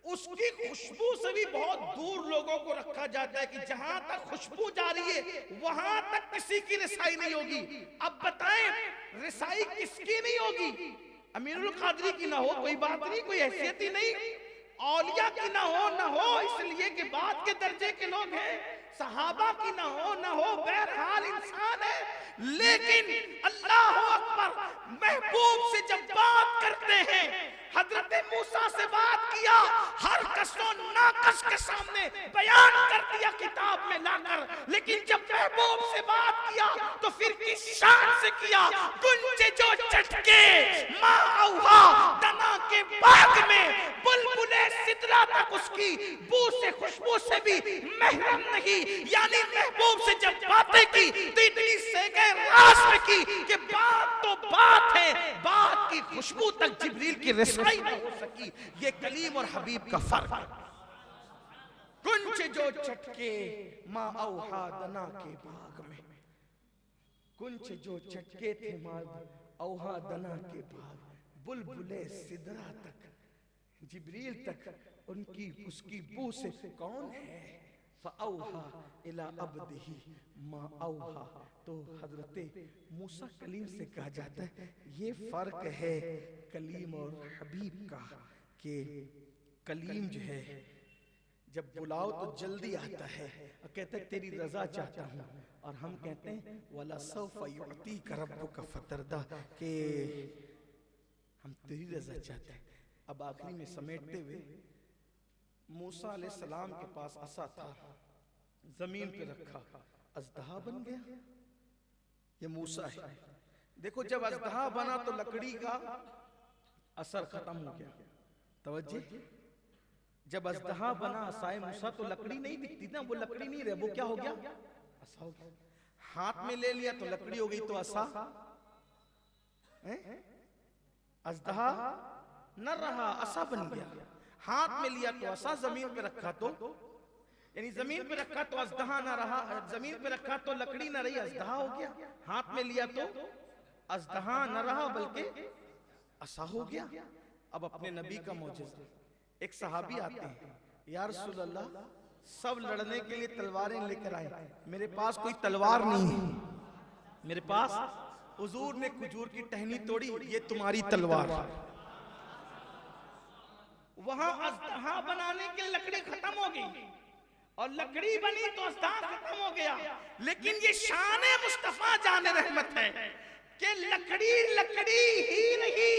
उसकी खुशबू से भी बहुत दूर लोगों को रखा जाता है कि जहां तक खुशबू जा रही है वहां तक किसी की रिसाई नहीं होगी। अब बताएं रिसाई किसकी नहीं होगी? अमीरुल कादरी की ना हो कोई बात नहीं, कोई हैसियत ही नहीं, औलिया की ना हो इसलिए कि बात के दर्जे के लोग हैं, सहाबा की ना हो बहरहाल इंसान है। लेकिन अल्लाह अकबर, महबूब से जब बात करते हैं, हजरत मूसा से बात किया, हर कसो नाकस के सामने बयान कर दिया किताब में लाकर, लेकिन जब महबूब से बात किया तो फिर किस शान से किया। गुंजे जो चटके मा औहा, दना के बाग में बुलबुले सिदरा तक उसकी बू से, खुशबू से भी महरम नहीं। यानी महबूब से जब बातें की तो इतनी सेगे रास में की कि बात तो बात है, बात की खुशबू तक जिब्रील की रसाई नहीं हो सकी। ये कलीम और हबीब का फर्क। कुंज जो चटके मा औहा, दना के बाग में, कुंज जो चटके थे मा औहा, दना के बाग, बुलबुले सिदरा तक जिब्रील तक उनकी उसकी बू से कौन है, फ़अौहा इला अब्दिही मा औहा। तो हजरत मूसा कलीम से कहा जाता है ये फर्क है कलीम और हबीब का, कि कलीम जो है जब बुलाओ तो जल्दी आता है और कहता है तेरी रजा चाहता हूँ, और हम कहते हैं वला सौफा युअतीका रब्बुका फतरदा, कि हम तेरी रजा चाहते हैं। अब आखिरी में समेटते हुए, मूसा अलैहिस्सलाम के पास असा था, जमीन पे रखा, अजदहा बन गया। ये मूसा है। देखो जब अजदहा बना तो लकड़ी का असर खत्म हो गया। तवज्जो, जब अजदहा बना असाए मूसा तो लकड़ी नहीं दिखती ना, वो लकड़ी नहीं रहे, वो क्या हो गया, असा हो गया। हाथ में ले लिया तो लकड़ी हो गई, तो असा अजदहा न रहा, असा बन गया। हाथ में लिया तो असा, जमीन पे रखा तो, यानी जमीन पे रखा तो अजदहा ना रहा, जमीन पे रखा तो लकड़ी ना रही, अजदहा हो गया। हाथ में लिया तो अजदहा न रहा बल्कि असा हो गया। अब अपने नबी का मौजज़ा, एक सहाबी आते हैं, या रसूल अल्लाह सब लड़ने के लिए तलवारें लेकर आए, मेरे पास कोई तलवार नहीं है, मेरे पास, हुजूर ने खजूर की टहनी तोड़ी, ये तुम्हारी तलवार। वहां अजदहा बनाने के लकड़ी खत्म हो गई और लकड़ी बनी तो अजदहा खत्म हो गया। लेकिन ये शान मुस्तफा जाने रहमत है कि लकड़ी लकड़ी ही रही,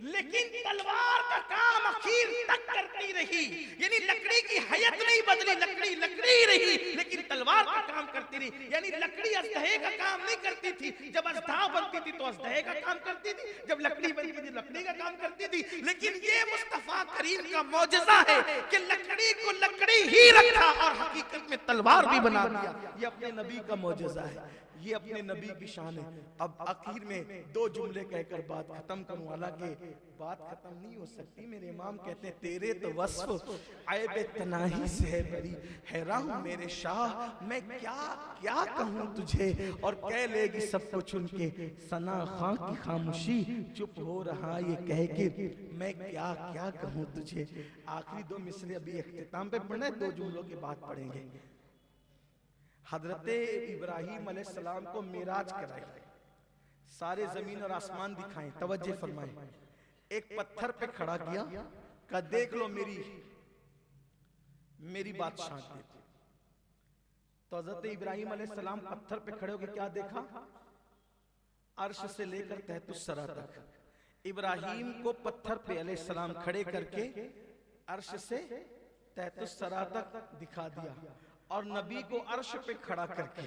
लेकिन तलवार का काम आखिर तक करती रही। यानी लकड़ी की हयत नहीं बदली, लकड़ी लकड़ी रही, लेकिन तलवार का काम करती रही। यानी लकड़ी अजदहे का काम नहीं करती थी, जब अजदहा बनती थी तो अजदहे का काम करती थी, जब लकड़ी बनती थी लकड़ी का काम करती थी। लेकिन ये मुस्तफा करीम का मौजज़ा है कि लकड़ी को लकड़ी ही रखा और हकीकत में तलवार भी बना दिया। ये अपने नबी का मौजज़ा है, ये अपने नबी की शान है। अब आखिर में दो जुमले कहकर बात खत्म करूं, हालांकि बात खत्म नहीं हो सकती। मेरे इमाम कहते हैं तेरे तो वस्फ ऐबे तनाही से है बरी, हैरान हूं मेरे शाह मैं क्या क्या कहूं तुझे, और कह लेगी सब कुछ उनके सना खां की खामोशी, चुप हो रहा ये कह के मैं क्या क्या कहूं तुझे। आखिरी दो मिसरे अभी इख्तिताम पे पढ़ना है, दो जुमलों के बाद पढ़ेंगे। हजरत इब्राहीम अलैहिस्सलाम को मेराज कराई, सारे जमीन और आसमान दिखाएं। तवज्जो फरमाएं, एक पत्थर पे खड़ा किया, कहा देख लो मेरी बादशाह। तो हजरत इब्राहीम अलैहिस्सलाम पत्थर पे खड़े होकर क्या देखा, अर्श से लेकर तहतुस सरा तक। इब्राहीम को पत्थर पे अलैहिस्सलाम खड़े करके अर्श से तहतुस सरा तक दिखा दिया, और नबी को अर्श पे खड़ा करके,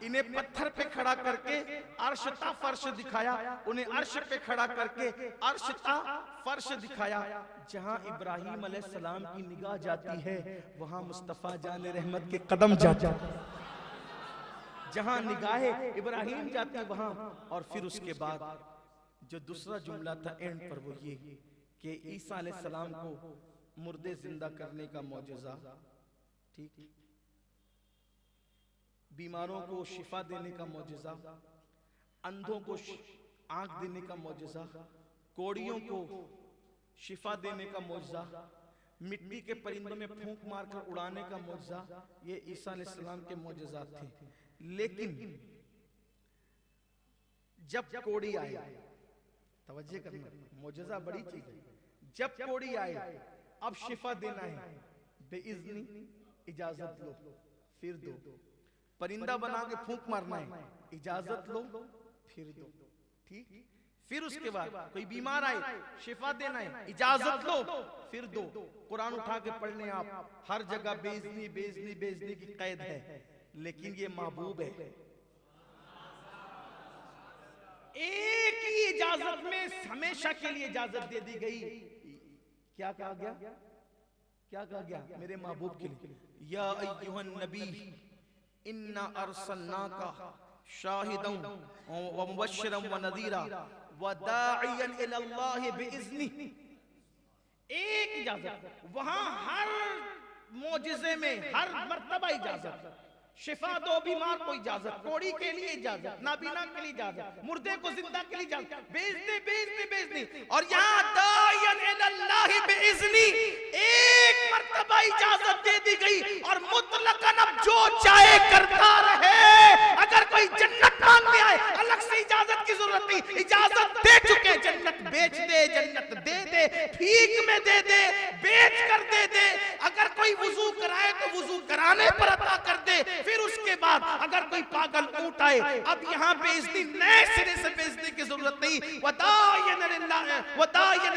इन्हें पत्थर पे खड़ा करके अर्श ता फर्श दिखाया, उन्हें अर्श पे खड़ा करके अर्श ता फर्श दिखाया। जहां इब्राहीम अलैहिस्सलाम की निगाह जाती है वहां मुस्तफा जान रहमत के कदम जाते हैं, जहां निगाहे इब्राहीम जाती है वहां। और फिर उसके बाद जो दूसरा जुमला था एंड पर, वो ये कि ईसा अलैहिस्सलाम को मुर्दे जिंदा करने का मौजज़ा, ठीक, बीमारों को शिफा देने का मौजज़ा, अंधों को आंख देने का मौजज़ा, कोड़ियों को शिफा देने का मौजज़ा, मिट्टी के परिंदों में फूंक मारकर उड़ाने का मौजज़ा, ये ईसा अलैहिस्सलाम के मौजज़ात थे। लेकिन जब कोड़ी आए, तवज्जो करना, मौजज़ा बड़ी चीज है, जब कोड़ी आए अब शिफा देना है, बेइज़्नी इजाजत लो फिर दो, परिंदा बना के फूंक मारना है, इजाजत लो फिर दो, ठीक। फिर उसके बाद कोई बीमार आए, शिफा देना है, इजाजत लो फिर दो। कुरान उठा के पढ़ लें आप, हर जगह बेइज़्नी बेइज़्नी बेइज़्नी की कैद है, लेकिन ये महबूब है। एक ही इजाजत में हमेशा के लिए इजाजत दे दी गई। क्या कहा गया, क्या कहा गया मेरे महबूब के लिए, या अय्युहन नबी इन्ना अरसलनाका शाहिदन व मुबश्शिरन व नज़ीरा व दाइयन इलल्लाहि बिइज़्नि। एक इजाजत, वहां हर मौजिज़े में हर मर्तबा इजाजत, शिफा दो बीमार को इजाजत, कोड़ी के लिए इजाजत, नाबीना के लिए इजाजत, मुर्दे को जिंदा के लिए इजाजत, बेइज्जती। और यहाँ दायन इलल्लाहि बिइज़्नी, एक मर्तबा इजाजत दे दी गई और मुतलकन अब जो चाहे करता रहे। अगर कोई जन्नत मांगने आए अलग से इजाजत की जरूरत नहीं, इजाजत दे चुके। जन्नत बेच दे, जन्नत दे दे, भीख में दे दे, बेच कर दे दे। अगर कोई वुजू कराए तो वुजू कराने पर अता कर दे। फिर उसके बाद अगर कोई पागल ऊँट आए, अब यहाँ बेइज्जती नए सिरे से बेइज्जती की जरूरत नहीं। वदायन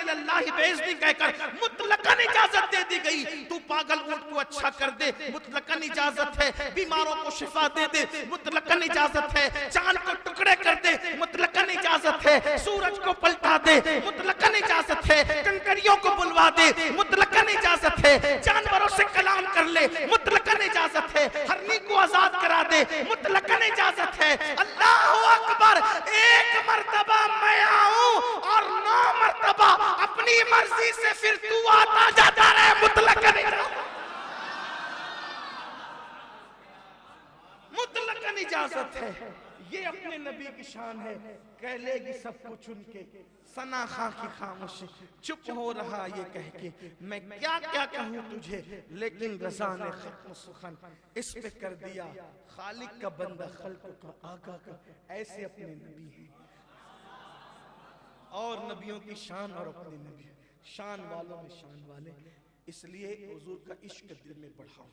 लिल्लाहि बेइज्जती कहकर मुतलकन इजाजत दे दी गई। तू पागल ऊँट को अच्छा कर दे, मुतलकन इजाजत है। बीमारों को शिफा दे दे, मुतलकन इजाजत है। चांद को टुकड़े कर दे, मुतलकन इजाजत है। सूरज को पलटा दे, मुतलकन इजाजत है। कंकरियों को बुलवा दे, मुतलकन इजाजत है। जानवरों से कलाम कर ले, मुतलकन इजाजत है। हरनी को आजाद करा दे, मुतलकन इजाजत है। अल्लाहु अकबर। एक मर्तबा मैं आऊं और 9 मर्तबा अपनी मर्जी से फिर तू आता जाता रहे, मुतलकन इजाजत, मुतलकन इजाजत है। ये अपने नबी की शान है। कह लेगी सब कुछ उनके, सना खां की खामोशी, चुप हो रहा ये कह के मैं क्या क्या कहूँ तुझे, लेकिन रज़ा ने खत्म सुखन इस पे कर दिया। खालिक का बंदा खल्क का आका का, ऐसे अपने नबी हैं। और नबियों की शान और अपने नबी, शान वालों में शान वाले। इसलिए हुजूर का इश्क दिल में बढ़ाओ,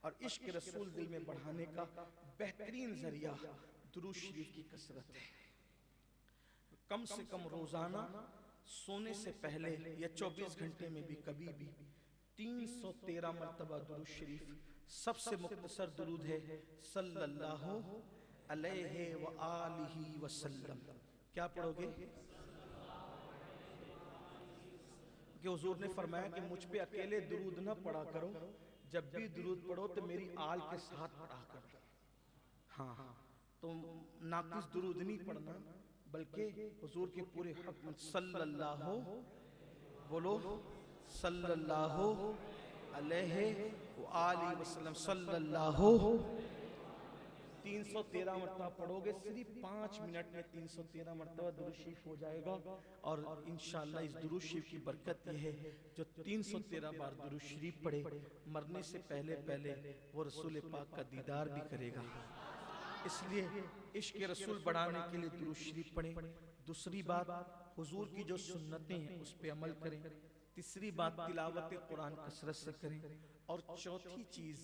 और इश्क रसूल दिल में बढ़ाने का बेहतरीन जरिया दुरूद शरीफ की कसरत है। कम से कम रोजाना सोने से पहले या 24 घंटे में भी कभी भी 313 मरतबा दुरूद शरीफ। सबसे मुख्तसर दुरूद है सल्लल्लाहु अलैहि व आलिहि वसल्लम। क्या पढ़ोगे? कि हुजूर ने फरमाया कि मुझ पे अकेले दुरूद न पढ़ा करो, जब भी दुरूद पढ़ो तो मेरी आल के साथ पढ़ा करो। हाँ, तो नाकिस दुरूद नहीं पढ़ना, बल्कि हुजूर के पूरे हक में सल्लल्लाहु, बोलो सल्लल्लाहु अलैहि व आलिहि वसल्लम, सल्लल्लाहु 313 मरतबा पढ़ोगे। सिर्फ 5 मिनट में 313 मरतबा दुरूद शरीफ हो जाएगा। और इंशाअल्लाह इस दुरूद शरीफ की बरकत यह है, जो 313 बार दुरूद शरीफ पढ़े, मरने से पहले पहले वो रसूल पाक का दीदार भी करेगा। इसलिए इश्क रसूल बढ़ाने के लिए दुरूद शरीफ पढ़ें। दूसरी बात, हुजूर की जो सुन्नतें हैं उस पर अमल करें। तीसरी बात, तिलावत कुरान कसरत से करें। और चौथी चीज,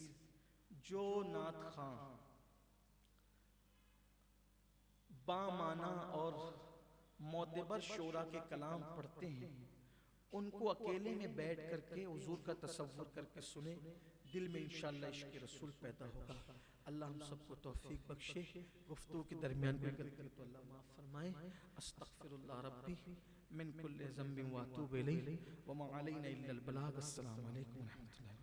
जो नात खां बामाना और मोतबर शोरा के कलाम पढ़ते हैं, उनको अकेले में बैठ करके हुजूर का तसव्वुर करके सुने, दिल में इंशाअल्लाह इश्क़ रसूल पैदा होगा। अल्लाह हम सबको तौफीक बख्शे। गुफ्तगू के दरमियान कोई गलती तो अल्लाह माफ़ फरमाए। अस्तग़फिरुल्लाह रब्बी मिन कुल्लि ज़ंबिन व अतूबु इलैहि व मा अलैना इल्लल बलाग। अस्सलामु अलैकुम व रहमतुल्लाह।